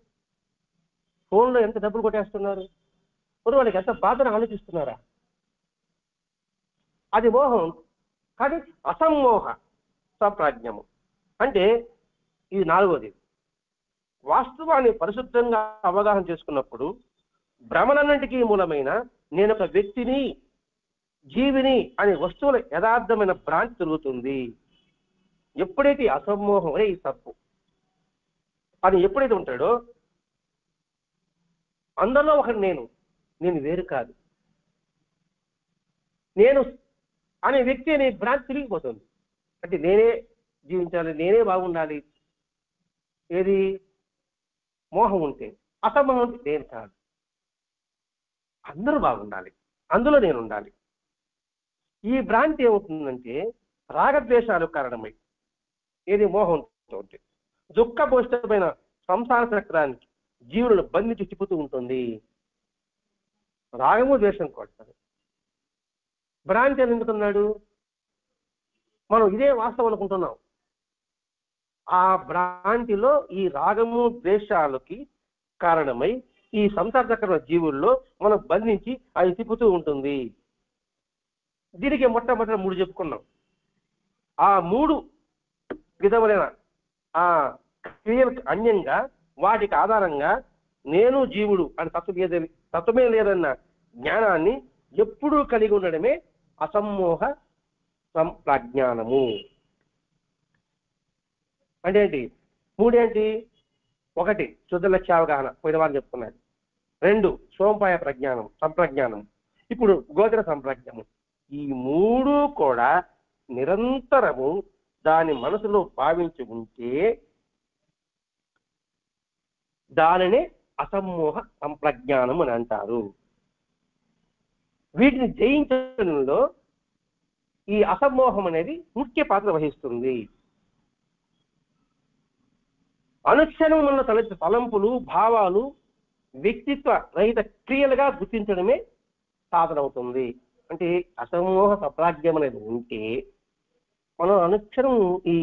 ఫోన్లో ఎంత డబ్బులు కొట్టేస్తున్నారు, ఇప్పుడు వాళ్ళకి ఎంత బాధను ఆలోచిస్తున్నారా? అది మోహం. కానీ అసమ్మోహ సంప్రాజ్ఞము అంటే ఇది నాలుగోది. వాస్తవాన్ని పరిశుద్ధంగా అవగాహన చేసుకున్నప్పుడు భ్రమలన్నింటికీ మూలమైన నేను ఒక వ్యక్తిని, జీవిని అనే వస్తువుల యథార్థమైన భ్రాంతి తిరుగుతుంది. ఎప్పుడైతే అసమ్మోహం అనే ఈ తప్పు అని ఎప్పుడైతే ఉంటాడో అందరిలో ఒకటి నేను వేరు కాదు, నేను అనే వ్యక్తి అనే భ్రాంతి తిరిగిపోతుంది. అంటే నేనే జీవించాలి, నేనే బాగుండాలి. ఏది? మోహం ఉంటే. అసమ్మోహం ఉంటే నేను కాదు, అందరూ బాగుండాలి, అందులో నేను ఉండాలి. ఈ భ్రాంతి ఏమవుతుందంటే రాగద్వేషాలు కారణమై, ఏది? మోహంతో ఉంటే దుఃఖభూషితమైన సంసార చక్రానికి జీవులను బంధించి తిప్పుతూ ఉంటుంది. రాగము ద్వేషం కొడతారు. భ్రాంతి అని ఎందుకున్నాడు? మనం ఇదే వాస్తవం అనుకుంటున్నాం. ఆ భ్రాంతిలో ఈ రాగము ద్వేషాలకి కారణమై ఈ సంసార చక్ర జీవుల్లో మనం బంధించి అది తిప్పుతూ ఉంటుంది. దీనికి మొట్టమొదటి 3 చెప్పుకున్నాం. ఆ 3 విధములైన ఆ క్రియలకు అన్యంగా వాటికి ఆధారంగా నేను జీవుడు అని తత్వమే లేదన్న జ్ఞానాన్ని ఎప్పుడూ కలిగి ఉండడమే అసమ్మోహ సంప్రజ్ఞానము. అంటే ఏంటి? 3 ఏంటి? 1 శుద్ధ లక్ష్యావగాహన, పోయిన వాళ్ళు చెప్పుకున్నారు. 2 సోంపాయ ప్రజ్ఞానం, సంప్రజ్ఞానం. ఇప్పుడు గోచర సంప్రజ్ఞము. ఈ 3 కూడా నిరంతరము దాని మనసులో భావించి ఉంటే దానినే అసమ్మోహ సంప్రజ్ఞానం అని అంటారు. వీటిని జయించడంలో ఈ అసమ్మోహం అనేది ముఖ్య పాత్ర వహిస్తుంది. అనుక్షణం ఉన్న తలంపులు, భావాలు వ్యక్తిత్వ రహిత క్రియలుగా గుర్తించడమే సాధన అవుతుంది. అంటే అసమ్మోహ సంప్రాజ్ఞం అనేది ఉంటే మనం అనుక్షణం ఈ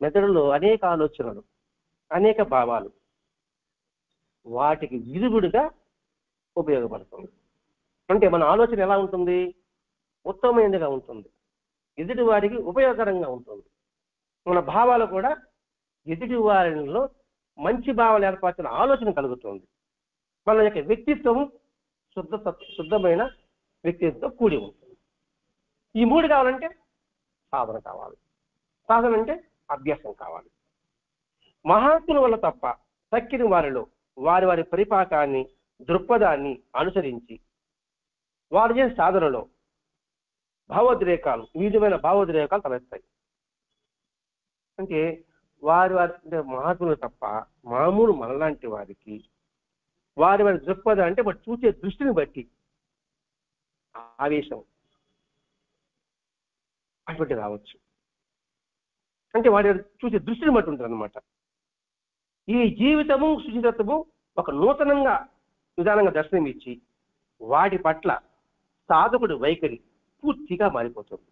మెదడులో అనేక ఆలోచనలు, అనేక భావాలు, వాటికి విరుగుడుగా ఉపయోగపడుతుంది. అంటే మన ఆలోచన ఎలా ఉంటుంది? ఉత్తమమైనదిగా ఉంటుంది, ఎదుటి వారికి ఉపయోగకరంగా ఉంటుంది. మన భావాలు కూడా ఎదుటి వారిలో మంచి భావాలు ఏర్పరచిన ఆలోచన కలుగుతుంది. మన యొక్క వ్యక్తిత్వం శుద్ధమైన వ్యక్తిత్వంతో కూడి ఉంటుంది. ఈ మూడు కావాలంటే సాధన కావాలి. సాధన అంటే అభ్యాసం కావాలి. మహాత్ముల వల్ల తప్ప తక్కిన వారిలో వారి వారి పరిపాకాన్ని, దృక్పథాన్ని అనుసరించి వారి చేసే సాధనలో భావోద్రేకాలు, వివిధమైన భావోద్రేకాలు తలెత్తాయి. అంటే వారి వారి అంటే మహాత్ములు తప్ప మామూలు మనలాంటి వారికి వారి వారి దృక్పథం అంటే వాటి చూసే దృష్టిని బట్టి ఆవేశం అటువంటి రావచ్చు. అంటే వాడి చూసే దృష్టిని బట్టి ఉంటుంది అనమాట. ఈ జీవితము సుచితత్వము ఒక నూతనంగా విధానంగా దర్శనం ఇచ్చి వాటి పట్ల సాధకుడి వైఖరి పూర్తిగా మారిపోతుంది.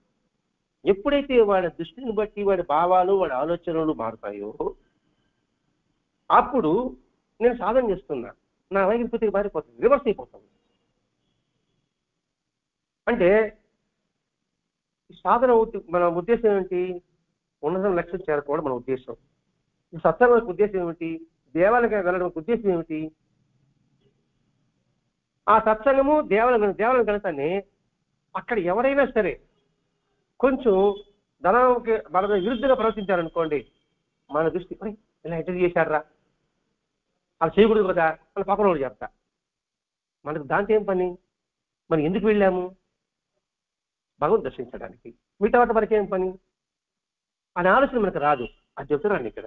ఎప్పుడైతే వాడి దృష్టిని బట్టి వాడి భావాలు, వాడి ఆలోచనలు మారుతాయో అప్పుడు నేను సాధన చేస్తున్నా, నా వైఖరి పూర్తిగా మారిపోతుంది, రివర్స్ అయిపోతుంది. అంటే సాధన మన ఉద్దేశం ఏమిటి? ఉన్నత లక్ష్యం చేరుకోవడం మన ఉద్దేశం. ఈ సత్సంగం ఉద్దేశం ఏమిటి? దేవాలయానికి వెళ్ళడం ఉద్దేశం ఏమిటి? ఆ సత్సంగము దేవాలయం కలుతానే అక్కడ ఎవరైనా సరే కొంచెం ధనానికి మన విరుద్ధంగా ప్రవర్తించారనుకోండి, మన దృష్టి ఇలా ఇంటర్వ్యూ చేశాడరా, అలా చేయకూడదు కదా అని పక్కన వాడు చెప్తా. మనకు దాంతో ఏం పని? మనం ఎందుకు వెళ్ళాము? భగవంతుని దర్శించడానికి. వీటి తర్వాత మనకేం పని అనే ఆలోచన మనకు రాదు. అది చెప్తున్నాను ఇక్కడ.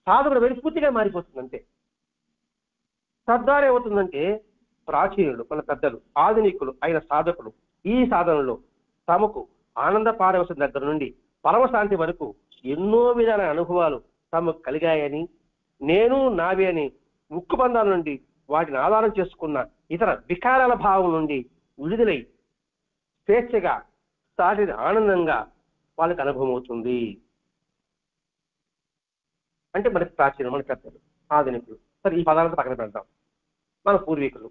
సాధకుడు వెళ్ళి పూర్తిగా మారిపోతుంది అంతే. తద్వారా ఏమవుతుందంటే ప్రాచీనులు, మన పెద్దలు, ఆధునికులు అయిన సాధకులు ఈ సాధనలో తమకు ఆనంద పారవశం దగ్గర నుండి పరమశాంతి వరకు ఎన్నో విధాల అనుభవాలు తమకు కలిగాయని, నేను నావి అని ఉక్కు బంధాల నుండి వాటిని ఆధారం చేసుకున్న ఇతర వికారాల భావం నుండి విడుదలై స్వేచ్ఛగా సాటిన ఆనందంగా వాళ్ళకి అనుభవం అవుతుంది. అంటే మనకి ప్రాచీనం, మన పెద్దలు, ఆధునికులు. సరే, ఈ పదాలతో పక్కన పెడతాం. మన పూర్వీకులు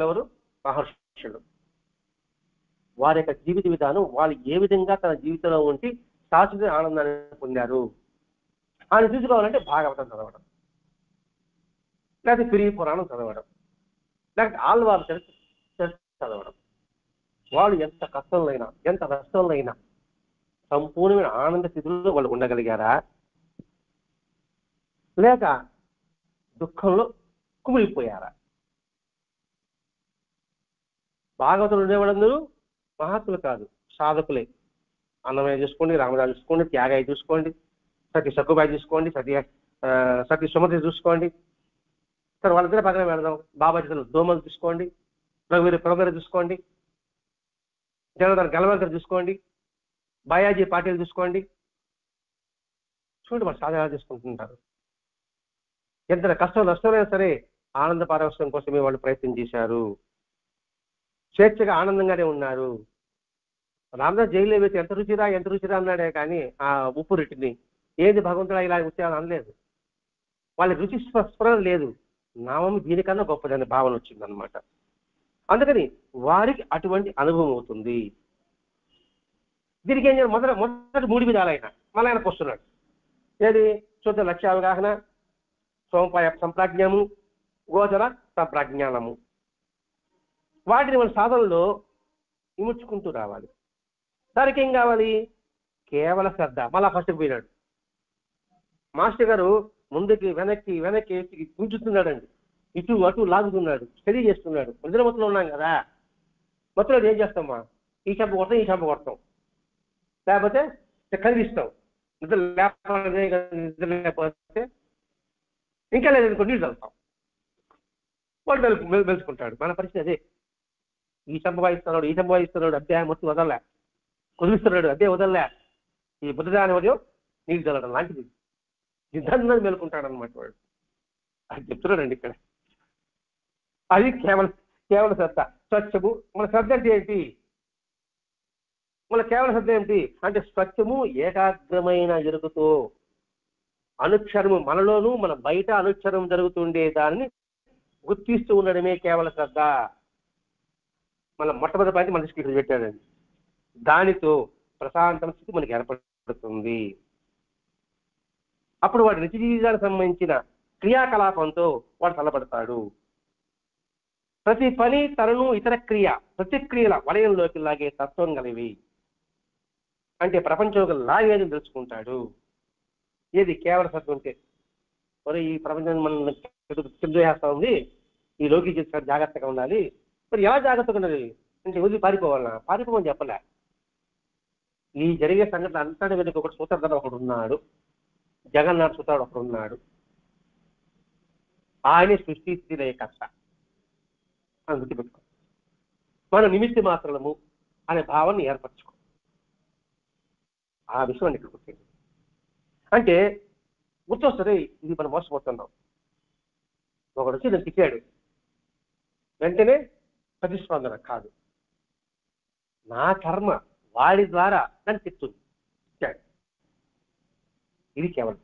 ఎవరు? మహర్షులు. వారి యొక్క జీవిత విధానం, వాళ్ళు ఏ విధంగా తన జీవితంలో ఉండి శాశ్వత ఆనందాన్ని పొందారు అని చూసుకోవాలంటే భాగవతం చదవడం, లేకపోతే పెరిగి పురాణం చదవడం, లేకపోతే ఆళ్వారు చరిత్ర చదవడం. వాళ్ళు ఎంత కష్టంలో అయినా, ఎంత నష్టంలో అయినా సంపూర్ణమైన ఆనంద స్థితిలో వాళ్ళు ఉండగలిగారా, లేక దుఃఖంలో కుమిలిపోయారా? భాగవతులు ఉండేవాళ్ళందరూ మహాత్ములు కాదు, సాధకులే. అన్నమయ్య చూసుకోండి, రామదాసు చూసుకోండి, త్యాగయ్య చూసుకోండి, సతీ సక్కుబాయి చూసుకోండి, సతీ సుమతి చూసుకోండి. సరే, వాళ్ళిద్దరే పక్కన పెడదాం. బాబాజీలు దోమలు చూసుకోండి, రఘువీర చూసుకోండి, జనార్దన్ గలవర్కర్ చూసుకోండి, బాయాజీ పాటిల్ చూసుకోండి. చూడండి వాళ్ళు సాధన చేసుకుంటుంటారు. ఎంత కష్టం నష్టమైనా సరే ఆనంద పారవశ్యం కోసమే వాళ్ళు ప్రయత్నం చేశారు. స్వేచ్ఛగా ఆనందంగానే ఉన్నారు. రామదాస్ జైల్లో వేసి ఎంత రుచిరా అన్నాడే కానీ ఆ ఉప్పు రెట్టిని ఏది భగవంతుడా ఇలా వచ్చాయని అనలేదు. వాళ్ళకి రుచి స్పృహ లేదు. నామం దీనికన్నా గొప్పదనే భావన వచ్చిందనమాట. అందుకని వారికి అటువంటి అనుభవం అవుతుంది. దీనికి ఏం చేయాలి? మొదటి 3 విధాలైన మళ్ళీ ఆయనకు వస్తున్నాడు. ఏది? శుద్ధ లక్ష్యావగాహన, సోంపాయ సంప్రాజ్ఞము, గోచర సంప్రాజ్ఞానము. వాటిని మన సాధనలో ఇముడ్చుకుంటూ రావాలి. దానికి ఏం కావాలి? కేవల శ్రద్ధ. మళ్ళా ఫస్ట్కి పోయినాడు. మాస్టర్ గారు ముందుకి వెనక్కి కూర్చుతున్నాడండి, ఇటు అటు లాగుతున్నాడు, స్టడీ చేస్తున్నాడు. నిద్ర మొత్తంలో ఉన్నాం కదా, మొత్తంలో ఏం చేస్తామా? ఈ చెంప కొడతాం, లేకపోతే కదిలిస్తాం. నిద్ర లేకపోతే ఇంకా లేదనుకో నీళ్ళు చల్లుతాం. వాడు మెలుచుకుంటాడు. మన పరిస్థితి అదే. ఈ చెంప వాయిస్తున్నాడు, అధ్యాయం మొత్తం వదలలే, కుదిలిస్తున్నాడు, అధ్యాయం వదలలే. ఈ బుద్ధదాని ఉదయం నీళ్ళు చల్లడం లాంటిది. యుద్ధాన్ని మేలుకుంటాడు అనమాట వాడు. అది చెప్తున్నాడండి ఇక్కడ. అది కేవల శ్రద్ధ. స్వచ్ఛము. మన శ్రద్ధ అంటే ఏంటి? మన కేవల శ్రద్ధ ఏంటి అంటే స్వచ్ఛము, ఏకాగ్రమైన ఎరుకతో అనుక్షరము మనలోనూ మన బయట అనుక్షరం జరుగుతుండే దానిని గుర్తిస్తూ ఉండడమే కేవల శ్రద్ధ. మన మొట్టమొదటి పని మన దృష్టికి పెట్టాడండి. దానితో ప్రశాంతమైన స్థితి మనకి ఏర్పడుతుంది. అప్పుడు వాడి నిత్య జీవితానికి సంబంధించిన క్రియాకలాపంతో వాడు తలపడతాడు. ప్రతి పని తనను ఇతర క్రియ ప్రతిక్రియల వలయంలోకి లాగే తత్వం కలివి. అంటే ప్రపంచంలో లాగేదని తెలుసుకుంటాడు. ఏది కేవల సత్యం ఉంటే, మరి ఈ ప్రపంచం మనం చేస్తా ఉంది, ఈ లోకి జాగ్రత్తగా ఉండాలి. మరి ఎలా జాగ్రత్తగా ఉండాలి అంటే వదిలి పారిపోవాలన్నా? పారిపోమని చెప్పలే. ఈ జరిగే సంఘటన అంతటి వెనుక ఒకటి సూత్రధార ఒకడు ఉన్నాడు, జగన్నాథ్ సూత్రుడు ఒకడు ఉన్నాడు. ఆయనే సృష్టి స్థితి కష్ట అని గుర్తుపెట్టుకో. మన నిమిత్తి మాత్రము అనే భావాన్ని ఏర్పరచుకో. ఆ విషయాన్ని ఇక్కడ గుర్తింది. అంటే గుర్తొస్తుంది, ఇది మనం మోసపోతున్నాం. ఒకడు వచ్చి నేను తిట్టాడు, వెంటనే ప్రతిస్పందన కాదు, నా కర్మ వాడి ద్వారా నన్ను తిట్టుంది, తిట్టాడు. ఇది కేవలం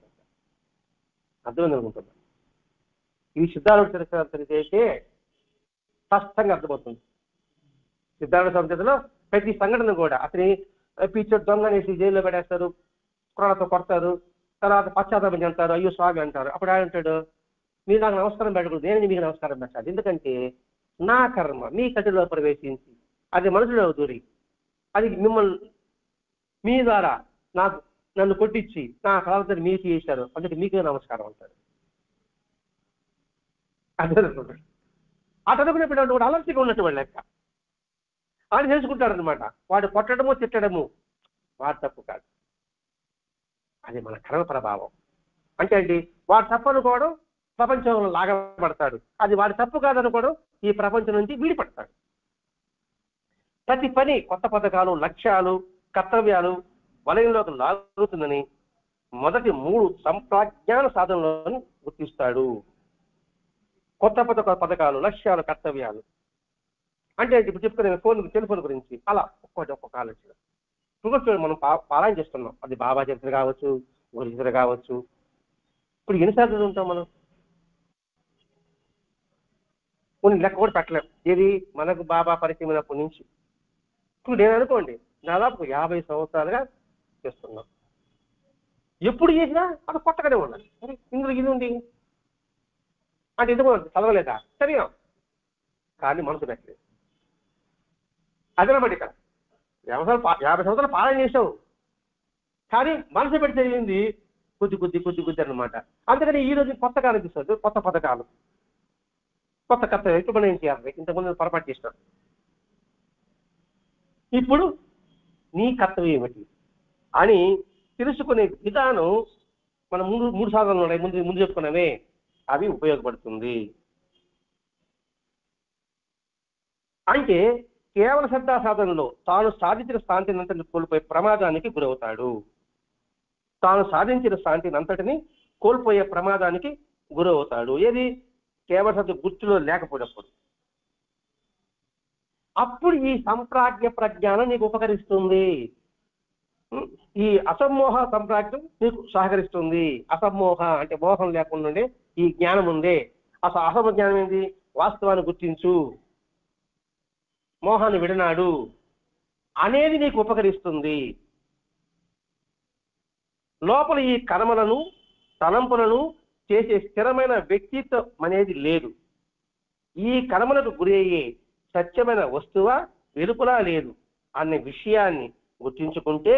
అర్థమైంది అనుకుంటున్నాను. ఇది సిద్ధార్థ చరిత్ర చేస్తే స్పష్టంగా అర్థమవుతుంది. సిద్ధార్థ సంహితలో ప్రతి సంఘటన కూడా అతని పిచ్చర్ దొంగనేసి జైల్లో పెట్టేస్తారు, కురాలతో కొడతారు, తర్వాత పశ్చాత్తాపం చెందుతారు, అయ్యో స్వామి అంటారు. అప్పుడు ఆయన అంటాడు, మీరు నాకు నమస్కారం పెట్టకూడదు, నేను మీకు నమస్కారం పెట్టాలి. ఎందుకంటే నా కర్మ మీ కటిలో ప్రవేశించి అది మనసులో దూరి అది మిమ్మల్ని మీ ద్వారా నన్ను కొట్టించి నా కళావతని మీరు చేశారు, అందుకే మీకే నమస్కారం అంటారు. అదే అతనుకునేటువంటి వాడు అలర్జీగా ఉన్నటువంటి లెక్క. ఆయన తెలుసుకుంటాడు అనమాట, వాడు కొట్టడము తిట్టడము వాడు తప్పు కాదు, అది మన కర్మ ప్రభావం. అంటే అండి వాడు తప్పు అనుకోవడం ప్రపంచంలో లాగబడతాడు, అది వాడి తప్పు కాదనుకోవడం ఈ ప్రపంచం నుంచి వీడిపడతాడు. ప్రతి పని కొత్త పథకాలు, లక్ష్యాలు, కర్తవ్యాలు వలయంలోకి లాగుతుందని మొదటి 3 సంప్రజ్ఞాన సాధనలను గుర్తిస్తాడు. కొత్త పథకాలు, లక్ష్యాలు, కర్తవ్యాలు అంటే ఇప్పుడు చెప్పుకునే టెలిఫోన్ గురించి అలా ఒక్కొక్క ఆలోచన. చూడొచ్చు, మనం పారాయణ చేస్తున్నాం, అది బాబా చరిత్ర కావచ్చు, గురు చరిత్ర కావచ్చు. ఇప్పుడు ఎన్నిసార్లు ఉంటాం మనం? కొన్ని లెక్క కూడా పెట్టలేం. ఏది మనకు బాబా పరిచయం అయినప్పటి నుంచి. ఇప్పుడు నేను అనుకోండి దాదాపు 50 సంవత్సరాలుగా చేస్తున్నాం. ఎప్పుడు చేసినా అది కొత్తగానే ఉండాలి. ఇందులో ఇది ఉంది అంటే ఎందుకు చదవలేదా? చదివాం కానీ మనసు పెట్టలేదు. అదనమాట ఇక్కడ 50 సంవత్సరాలు పాలన చేసావు కానీ మనసు పెట్టి చదివింది కొద్ది అనమాట. అందుకని ఈ రోజు కొత్తగా అనిపిస్తుంది. కొత్త పథకాలు, కొత్త కర్తవ్యం. ఇప్పుడు మనం ఏం చేయాలి? ఇంతకుముందు పొరపాటు చేసినాం, ఇప్పుడు నీ కర్తవ్యం ఏమిటి అని తెలుసుకునే విధానం మనం మూడు సాధనలు ఉన్నాయి, ముందు చెప్పుకున్నామే, అవి ఉపయోగపడుతుంది. అంటే కేవల శ్రద్ధా సాధనలో తాను సాధించిన శాంతిని అంతటిని కోల్పోయే ప్రమాదానికి గురవుతాడు. తాను సాధించిన శాంతిని అంతటిని కోల్పోయే ప్రమాదానికి గురవుతాడు. ఏది కేవల శ్రద్ధ గుర్తులో లేకపోయినప్పుడు. అప్పుడు ఈ సంప్రాజ్ఞ ప్రజ్ఞానం నీకు ఉపకరిస్తుంది. ఈ అసమ్మోహ సంప్రాజ్ఞం నీకు సహకరిస్తుంది. అసమ్మోహ అంటే మోహం లేకుండా ఈ జ్ఞానం ఉందే. అసలు అసమ జ్ఞానం ఏంటి? వాస్తవాన్ని గుర్తించు, మోహాన్ని విడనాడు అనేది నీకు ఉపకరిస్తుంది. లోపల ఈ కర్మలను, తలంపులను చేసే స్థిరమైన వ్యక్తిత్వం అనేది లేదు. ఈ కర్మలకు గురి అయ్యే సత్యమైన వస్తువా వెలుపలా లేదు అనే విషయాన్ని గుర్తించుకుంటే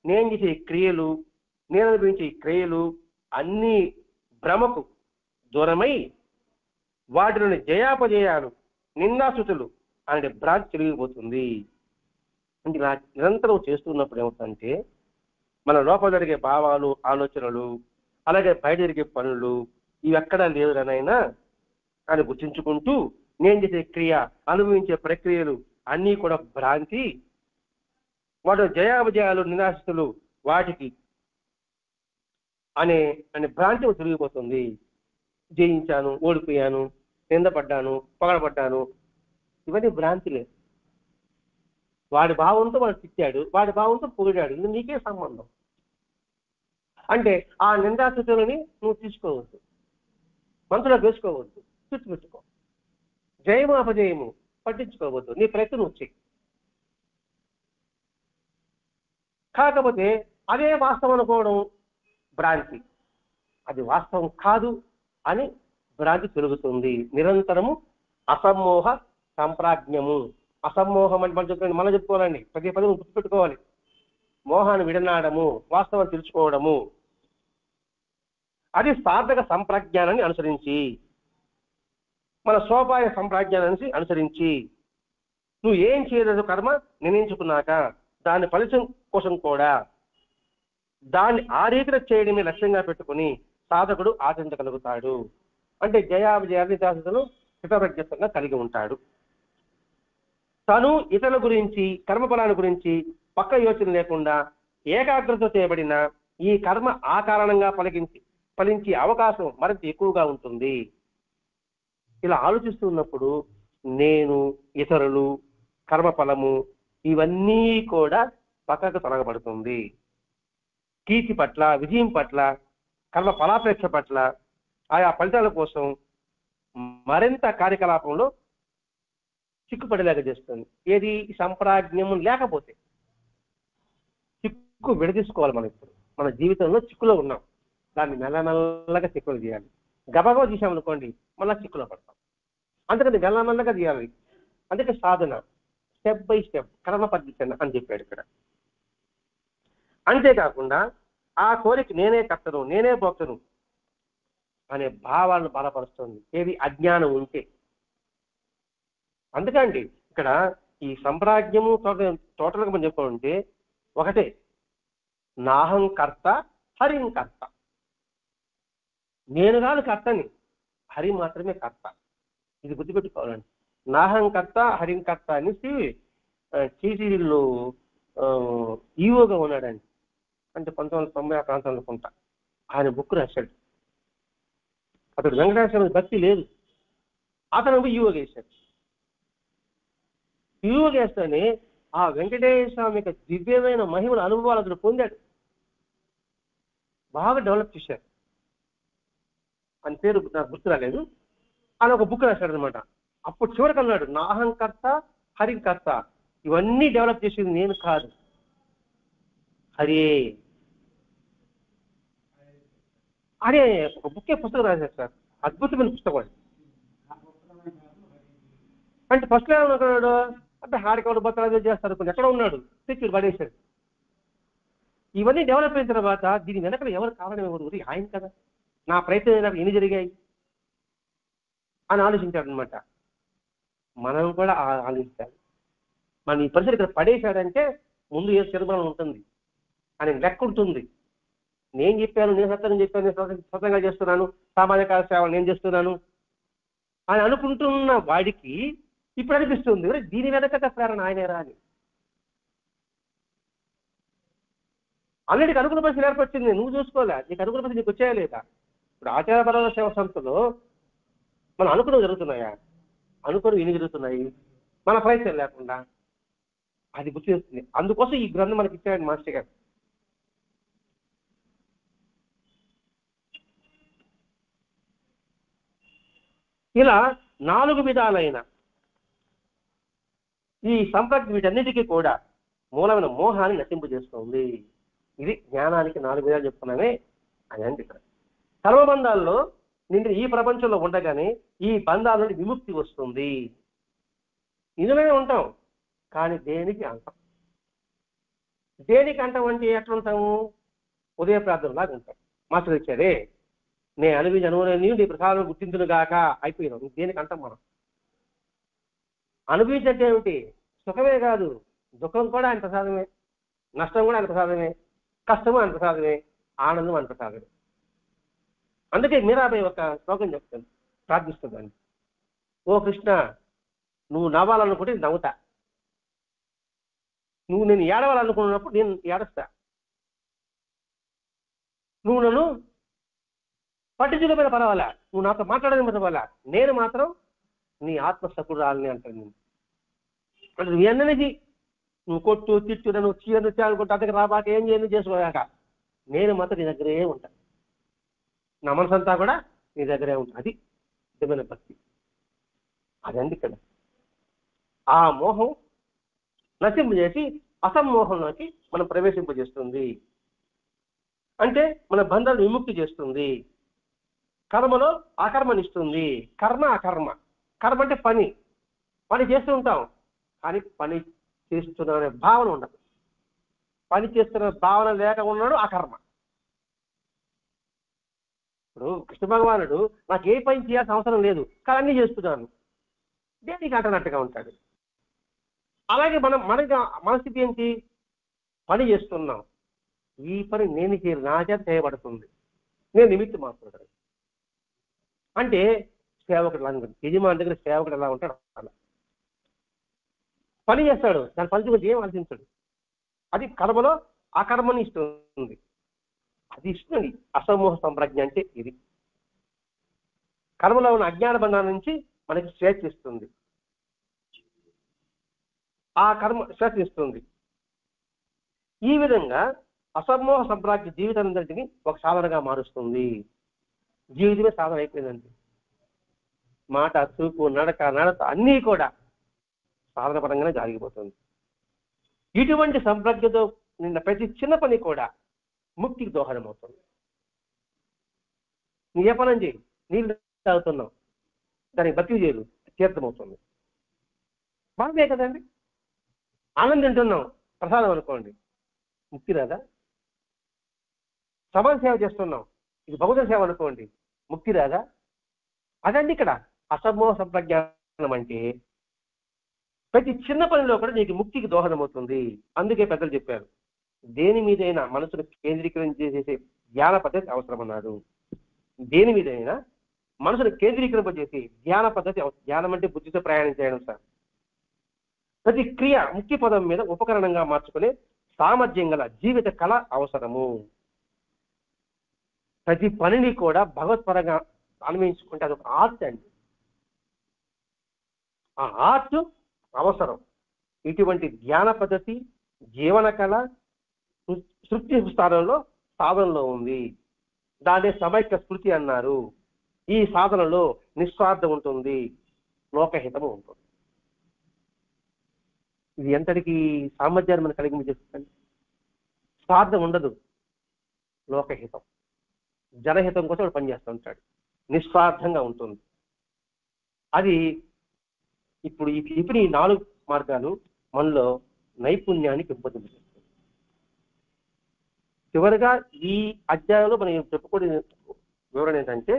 నేను చేసే క్రియలు, నేను అనుభవించే క్రియలు అన్నీ భ్రమకు దూరమై వాటిలోని జయాపజయాలు, నిందాసుతులు అనే భ్రాంతి తిరిగిపోతుంది. అంటే ఇలా నిరంతరం చేస్తున్నప్పుడు ఏమవుతుందంటే మన లోపల జరిగే భావాలు, ఆలోచనలు, అలాగే బయట జరిగే పనులు ఇవి ఎక్కడా లేవునైనా అని గుర్తించుకుంటూ నేను చేసే క్రియ, అనుభవించే ప్రక్రియలు అన్నీ కూడా భ్రాంతి, వాటి జయాపజయాలు, నిరాశతులు వాటికి అనే భ్రాంతి తిరిగిపోతుంది. జయించాను, ఓడిపోయాను, నిందపడ్డాను, పొగడబడ్డాను, ఇవన్నీ భ్రాంతిలే. వాడి భావంతో వాడు తిట్టాడు, వాడి భావంతో పొగిడాడు, ఇది నీకే సంబంధం. అంటే ఆ నిందాస్థుతులని నువ్వు తీసుకోవద్దు, మనసులో వేసుకోవద్దు, చుట్టుపెట్టుకో. జయము అపజయము పట్టించుకోవద్దు, నీ ప్రయత్నం నువ్వు చెయ్యి. కాకపోతే అదే వాస్తవం అనుకోవడం భ్రాంతి, అది వాస్తవం కాదు అని భ్రాంతి పెరుగుతుంది. నిరంతరము అసమ్మోహ సంప్రాజ్ఞము. అసమ్మోహం అంటే మనం చెప్పుకోవాలండి, ప్రతి పదవి గుర్తుపెట్టుకోవాలి. మోహాన్ని విడనాడము, వాస్తవం తెలుసుకోవడము, అది సాధక సంప్రజ్ఞానాన్ని అనుసరించి, మన సోపాయ సంప్రజ్ఞానాన్ని అనుసరించి నువ్వు ఏం చేయలేదు కర్మ నిర్ణయించుకున్నాక దాని ఫలితం కోసం కూడా దాన్ని ఆ రీతిలో చేయడమే లక్ష్యంగా పెట్టుకుని సాధకుడు ఆచరించగలుగుతాడు. అంటే జయావిజయాన్ని దాసతను స్థితప్రజ్ఞంగా కలిగి ఉంటాడు. తను ఇతరుల గురించి కర్మఫలాన్ని గురించి పక్క యోచన లేకుండా ఏకాగ్రత చేయబడిన ఈ కర్మ ఆ కారణంగా ఫలించే అవకాశం మరింత ఎక్కువగా ఉంటుంది. ఇలా ఆలోచిస్తున్నప్పుడు నేను, ఇతరులు, కర్మఫలము ఇవన్నీ కూడా పక్కకు తొలగబడుతుంది. కీర్తి పట్ల, విజయం పట్ల, కర్మ ఫలాపేక్ష పట్ల, ఆయా ఫలితాల కోసం మరింత కార్యకలాపంలో చిక్కుపడలేక చేస్తుంది. ఏది సంప్రాజ్ఞము లేకపోతే చిక్కు విడదీసుకోవాలి. మనం ఇప్పుడు మన జీవితంలో చిక్కులో ఉన్నాం, దాన్ని మెల్లమెల్లగా చిక్కులు తీయాలి. గబగబా తీసామనుకోండి మళ్ళా చిక్కులో పడతాం. అందుకని మెల్లమెల్లగా తీయాలి. అందుకే సాధన స్టెప్ బై స్టెప్ కర్మ పద్ధతి అని చెప్పాడు ఇక్కడ. అంతేకాకుండా ఆ కోరిక నేనే కర్తను, నేనే భోక్తను అనే భావాలను బలపరుస్తుంది, ఏది అజ్ఞానం ఉంటే. అందుకండి ఇక్కడ ఈ సంప్రాజ్ఞము టోటల్గా మనం చెప్పుకుంటే ఒకటే, నాహం కర్త హరిం కర్త. నేను కాదు కర్తని, హరి మాత్రమే కర్త. ఇది గుర్తుపెట్టుకోవాలండి. నాహం కర్త హరిం కర్త అనేసి టీటీడీలో ఈవోగా ఉన్నాడండి. అంటే 1990 ఆ ప్రాంతంలో అనుకుంటా. ఆయన బుక్ రాశాడు. అతడు వెంకటేశ్వర భక్తి లేదు, అతను ఈవోగా వేశాడు. ఈవోగా వేస్తేనే ఆ వెంకటేశ్వర స్వామి యొక్క దివ్యమైన మహిమల అనుభవాలు అతడు పొందాడు. బాగా డెవలప్ చేశారు. అని పేరు నాకు గుర్తు రాలేదు. ఆయన ఒక బుక్ రాశాడు అనమాట. అప్పుడు చివరికి అన్నాడు, నాహంకర్త హరికర్త, ఇవన్నీ డెవలప్ చేసేది నేను కాదు, హరే. అదే ఒక బుక్కే పుస్తకం రాశారు సార్, అద్భుతమైన పుస్తకం. అంటే ఫస్ట్ ఏమనుకున్నాడు, అంటే హాడికౌడు బత్తలు చేస్తారు, కొన్ని ఎక్కడ ఉన్నాడు తెచ్చి పడేశాడు. ఇవన్నీ డెవలప్ అయిన తర్వాత దీని వెనక ఎవరు కారణం, ఎవరు? ఆయన కదా. నా ప్రయత్నం ఎన్ని జరిగాయి అని ఆలోచించాడు అనమాట. మనం కూడా ఆలోచించాలి. మనం ఈ పరిస్థితి ఇక్కడ పడేశాడంటే ముందు ఏ చిరుమలం ఉంటుంది అని లెక్క ఉంటుంది. నేను చెప్పాను, నేను సత్యం చెప్పాను, నేను స్వతంగా చేస్తున్నాను, సామాజిక సేవలు నేను చేస్తున్నాను అని అనుకుంటున్న వాడికి ఇప్పుడు అనిపిస్తుంది, దీని వెనక ప్రేరణ ఆయనేరా అని. ఆల్రెడీ అనుకున్న పరిస్థితి ఏర్పడుతుంది, నువ్వు చూసుకోలే, నీకు అనుకున్న పరిస్థితి నీకు వచ్చేయలేదా? ఇప్పుడు ఆచారపరమైన సేవ సంస్థలో మనం అనుకున్నవి జరుగుతున్నాయా? అనుకుని ఎన్ని జరుగుతున్నాయి మన ప్రయత్నం లేకుండా? అది గుర్తు చేస్తుంది. అందుకోసం ఈ గ్రంథం మనకి ఇచ్చాడు మాస్టర్ గారు. ఇలా 4 విధాలైన ఈ సంపత్తి వీటన్నిటికీ కూడా మూలమైన మోహాన్ని నశింపజేస్తుంది. ఇది జ్ఞానానికి 4 విధాలు చెప్తున్నానే అని అంటే ఇక్కడ సర్వబంధాల్లో నిండి ఈ ప్రపంచంలో ఉండగానే ఈ బంధాల నుండి విముక్తి వస్తుంది. ఇందులోనే ఉంటాం, కానీ దేనికి అంటాం? దేనికి అంటాం అంటే ఎట్లా ఉంటాము? ఉదయ ప్రార్థనలాగా ఉంటాం. మాస్టర్ ఇచ్చారే, నేను అనుభవించి అనుభవం నీ ప్రసాదం గుర్తించును గాక అయిపోయినాం. దేనికి అంటాం మనం? అనుభవించే ఏమిటి? సుఖమే కాదు, దుఃఖం కూడా ఆయన ప్రసాదమే, నష్టం కూడా ఆయన ప్రసాదమే, కష్టము ఆయన ప్రసాదమే, ఆనందం ఆయన ప్రసాదమే. అందుకే మీరాబాయి ఒక శ్లోకం చెప్తాను, ప్రార్థిస్తుందని, ఓ కృష్ణ, నువ్వు నవ్వాలనుకుంటే నవ్వుతా, నువ్వు నేను ఏడవాలనుకున్నప్పుడు నేను ఏడుస్తా, నువ్వు నన్ను పట్టించుకోకపోయినా పర్వాలా, నువ్వు నాతో మాట్లాడడం పర్వాలా, నేను మాత్రం నీ ఆత్మసకురాలని అంటాను. నేను అంటే నువ్వు ఎన్నది, నువ్వు కొట్టు తిట్టు, నువ్వు చీరను చేయాలనుకుంటే అంతకు రాబాక ఏం చేయను చేసుకోగాక, నేను మాత్రం నీ దగ్గరే ఉంటాను, నా మనసంతా కూడా నీ దగ్గరే ఉంటాను. అది నిజమైన భక్తి. అదండి ఇక్కడ. ఆ మోహం నశింపజేసి అసమ్మోహంలోకి మనం ప్రవేశింపజేస్తుంది. అంటే మన బంధాలు విముక్తి చేస్తుంది. కర్మలో అకర్మనిస్తుంది. కర్మ అకర్మ. కర్మ అంటే పని, పని చేస్తూ ఉంటాం, కానీ పని చేస్తున్న భావన ఉండదు. పని చేస్తున్న భావన లేక ఉన్నాడు అకర్మ. ఇప్పుడు కృష్ణ భగవానుడు నాకు ఏ పని చేయాల్సిన అవసరం లేదు, కానీ అన్నీ చేస్తున్నాను, దేనికి అంటున్నట్టుగా ఉంటాడు. అలాగే మన స్థితి ఏంటి? పని చేస్తున్నాం, ఈ పని నేను నా చేత చేయబడుతుంది, నేను నిమిత్తి మాత్రం. అంటే సేవకుడు అలా యజమాని దగ్గర సేవకుడు ఎలా ఉంటాడు అలా పని చేస్తాడు, దాని ఫలితం గురించి ఏం ఆలోచించాడు. అది కర్మలో అకర్మని ఇస్తుంది. అది ఇస్తుంది అసమూహ సంప్రజ్ఞ. అంటే ఇది కర్మలో ఉన్న అజ్ఞాన బంధం నుంచి మనకి స్వేచ్ఛ ఇస్తుంది. ఆ కర్మ స్వేచ్ఛ ఇస్తుంది. ఈ విధంగా అసమూహ సంప్రాజ్ఞ జీవితాన్నింటిని ఒక సాధనగా మారుస్తుంది. జీవితమే సాధన అయిపోయిందండి. మాట, చూపు, నడక, నడత అన్నీ కూడా సాధన పరంగానే జరిగిపోతుంది. ఇటువంటి సంప్రజ్ఞతో నిన్న ప్రతి చిన్న పని కూడా ముక్తికి దోహదం అవుతుంది. నీ ఏ పనం చేయి, నీళ్ళు తాగుతున్నావు, దానికి భక్తి చేయదు, తీర్థమవుతుంది. బాగుందే కదండి. ఆనందం తింటున్నాం, ప్రసాదం అనుకోండి, ముక్తి రాదా? సమాజ సేవ చేస్తున్నాం, ఇది బహుజన సేవ అనుకోండి, ముక్తి రాదా? అదండి ఇక్కడ అసమూహ సంప్రజ్ఞానం అంటే ప్రతి చిన్న పనిలో కూడా నీకు ముక్తికి దోహదం అవుతుంది. అందుకే పెద్దలు చెప్పారు, దేని మీదైనా మనసును కేంద్రీకరించేసే ధ్యాన పద్ధతి అవసరమన్నాడు. దేని మీదైనా మనసును కేంద్రీకరింపజేసి ధ్యాన పద్ధతి. ధ్యానం అంటే బుద్ధితో ప్రయాణం చేయడం సార్. ప్రతి క్రియ ముఖ్య పదం మీద ఉపకరణంగా మార్చుకునే సామర్థ్యం గల జీవిత కళ అవసరము. ప్రతి పనిని కూడా భగవత్పరంగా అన్వయించుకుంటే అదొక ఆర్ట్ అండి. ఆ ఆర్ట్ అవసరం. ఇటువంటి ధ్యాన పద్ధతి జీవన కళ సృష్టి సాధనలో ఉంది. దాన్ని సమైక్య స్మృతి అన్నారు. ఈ సాధనలో నిస్వార్థం ఉంటుంది, లోకహితము ఉంటుంది. ఇది ఎంతటికి సామర్థ్యాన్ని మనం కలిగించేస్తుంది. స్వార్థం ఉండదు, లోకహితం, జనహితం కోసం వాడు పనిచేస్తూ ఉంటాడు, నిస్వార్థంగా ఉంటుంది. అది ఇప్పుడు ఈ 4 మార్గాలు మనలో నైపుణ్యాన్ని పెంపొందిస్తుంది. చివరిగా ఈ అధ్యాయంలో మనం చెప్పుకునే వివరణ ఏంటంటే,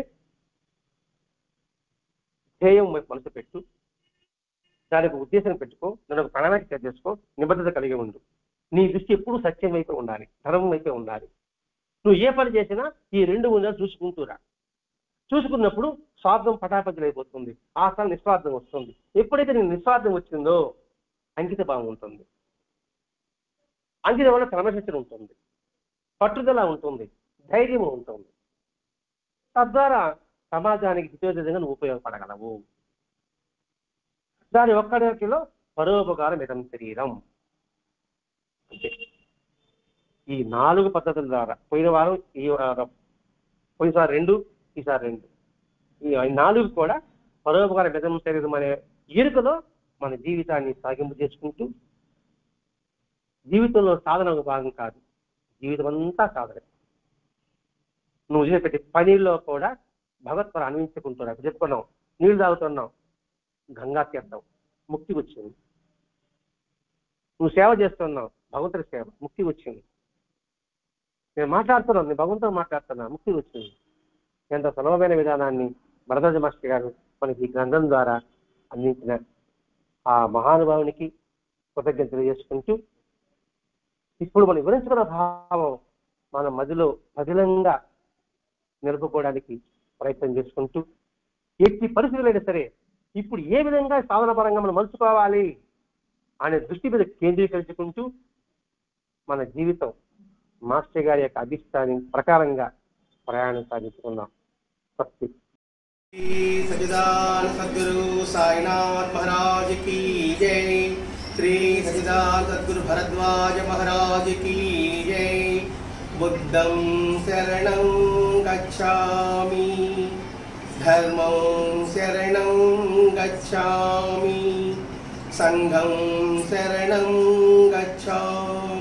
ధ్యేయం మనసు పెట్టు, దానికి ఉద్దేశం పెట్టుకో, దానికి ప్రణాళిక తయారు చేసుకో, నిబద్ధత కలిగి ఉండు. నీ దృష్టి ఎప్పుడూ సత్యం వైపే ఉండాలి, ధర్మం వైపే ఉండాలి. నువ్వు ఏ పని చేసినా ఈ 2 ఉండాలి చూసుకుంటూరా. చూసుకున్నప్పుడు స్వార్థం పటాపంచలైపోతుంది, ఆ స్థలం నిస్వార్థం వస్తుంది. ఎప్పుడైతే నీకు నిస్వార్థం వచ్చిందో అంకిత భావం ఉంటుంది. అంకితం వల్ల క్రమశిక్షణ ఉంటుంది, పట్టుదల ఉంటుంది, ధైర్యం ఉంటుంది. తద్వారా సమాజానికి హితోచితంగా నువ్వు ఉపయోగపడగలవు. దాని ఒక్కడిలో పరోపకారం ఇదం శరీరం. అంటే ఈ 4 పద్ధతుల ద్వారా పోయిన వారం పోయినసారి 2, ఈసారి 2, ఈ 4 కూడా పరోపకారం ఇదం శరీరం అనే ఎరుకలో మన జీవితాన్ని సాగింపు చేసుకుంటూ, జీవితంలో సాధన ఒక భాగం కాదు, జీవితం అంతా సాధన. నువ్వు చేసే పనిలో కూడా భగవత్పర అన్వించుకుంటున్నావు. చెప్పుకున్నావు, నీళ్లు తాగుతున్నావు, గంగా తీర్థం, ముక్తి వచ్చింది. నువ్వు సేవ చేస్తున్నావు, భగవంతుడి సేవ, ముక్తి వచ్చింది. నేను మాట్లాడుతున్నాను, నేను భగవంతుడు మాట్లాడుతున్నా, ముక్తి వచ్చింది. ఎంత సులభమైన విధానాన్ని భరద్వాజ మాస్టర్ గారు మనకి ఈ గ్రంథం ద్వారా అందించిన ఆ మహానుభావునికి కృతజ్ఞత తెలియజేసుకుంటూ, ఇప్పుడు మనం వివరించుకున్న భావం మన మదిలో పదిలంగా నిలుపుకోవడానికి ప్రయత్నం చేసుకుంటూ, ఎట్టి పరిస్థితులైనా సరే ఇప్పుడు ఏ విధంగా సాధన పరంగా మనం మలుచుకోవాలి అనే దృష్టి మీద కేంద్రీకరించుకుంటూ మన జీవితం మాస్టర్ గారి యొక్క అభిష్టాన్ని ప్రకారంగా ప్రయాణం సాగించుకుందాం. సత్తి सच्चिदानंद सद्गुरु साईनाथ महाराज की जय। श्री सच्चिदानंद सद्गुरु भरद्वाज महाराज की जय। बुद्धं शरणं गच्छामि धर्मं शरणं गच्छामि संघं शरणं गच्छामि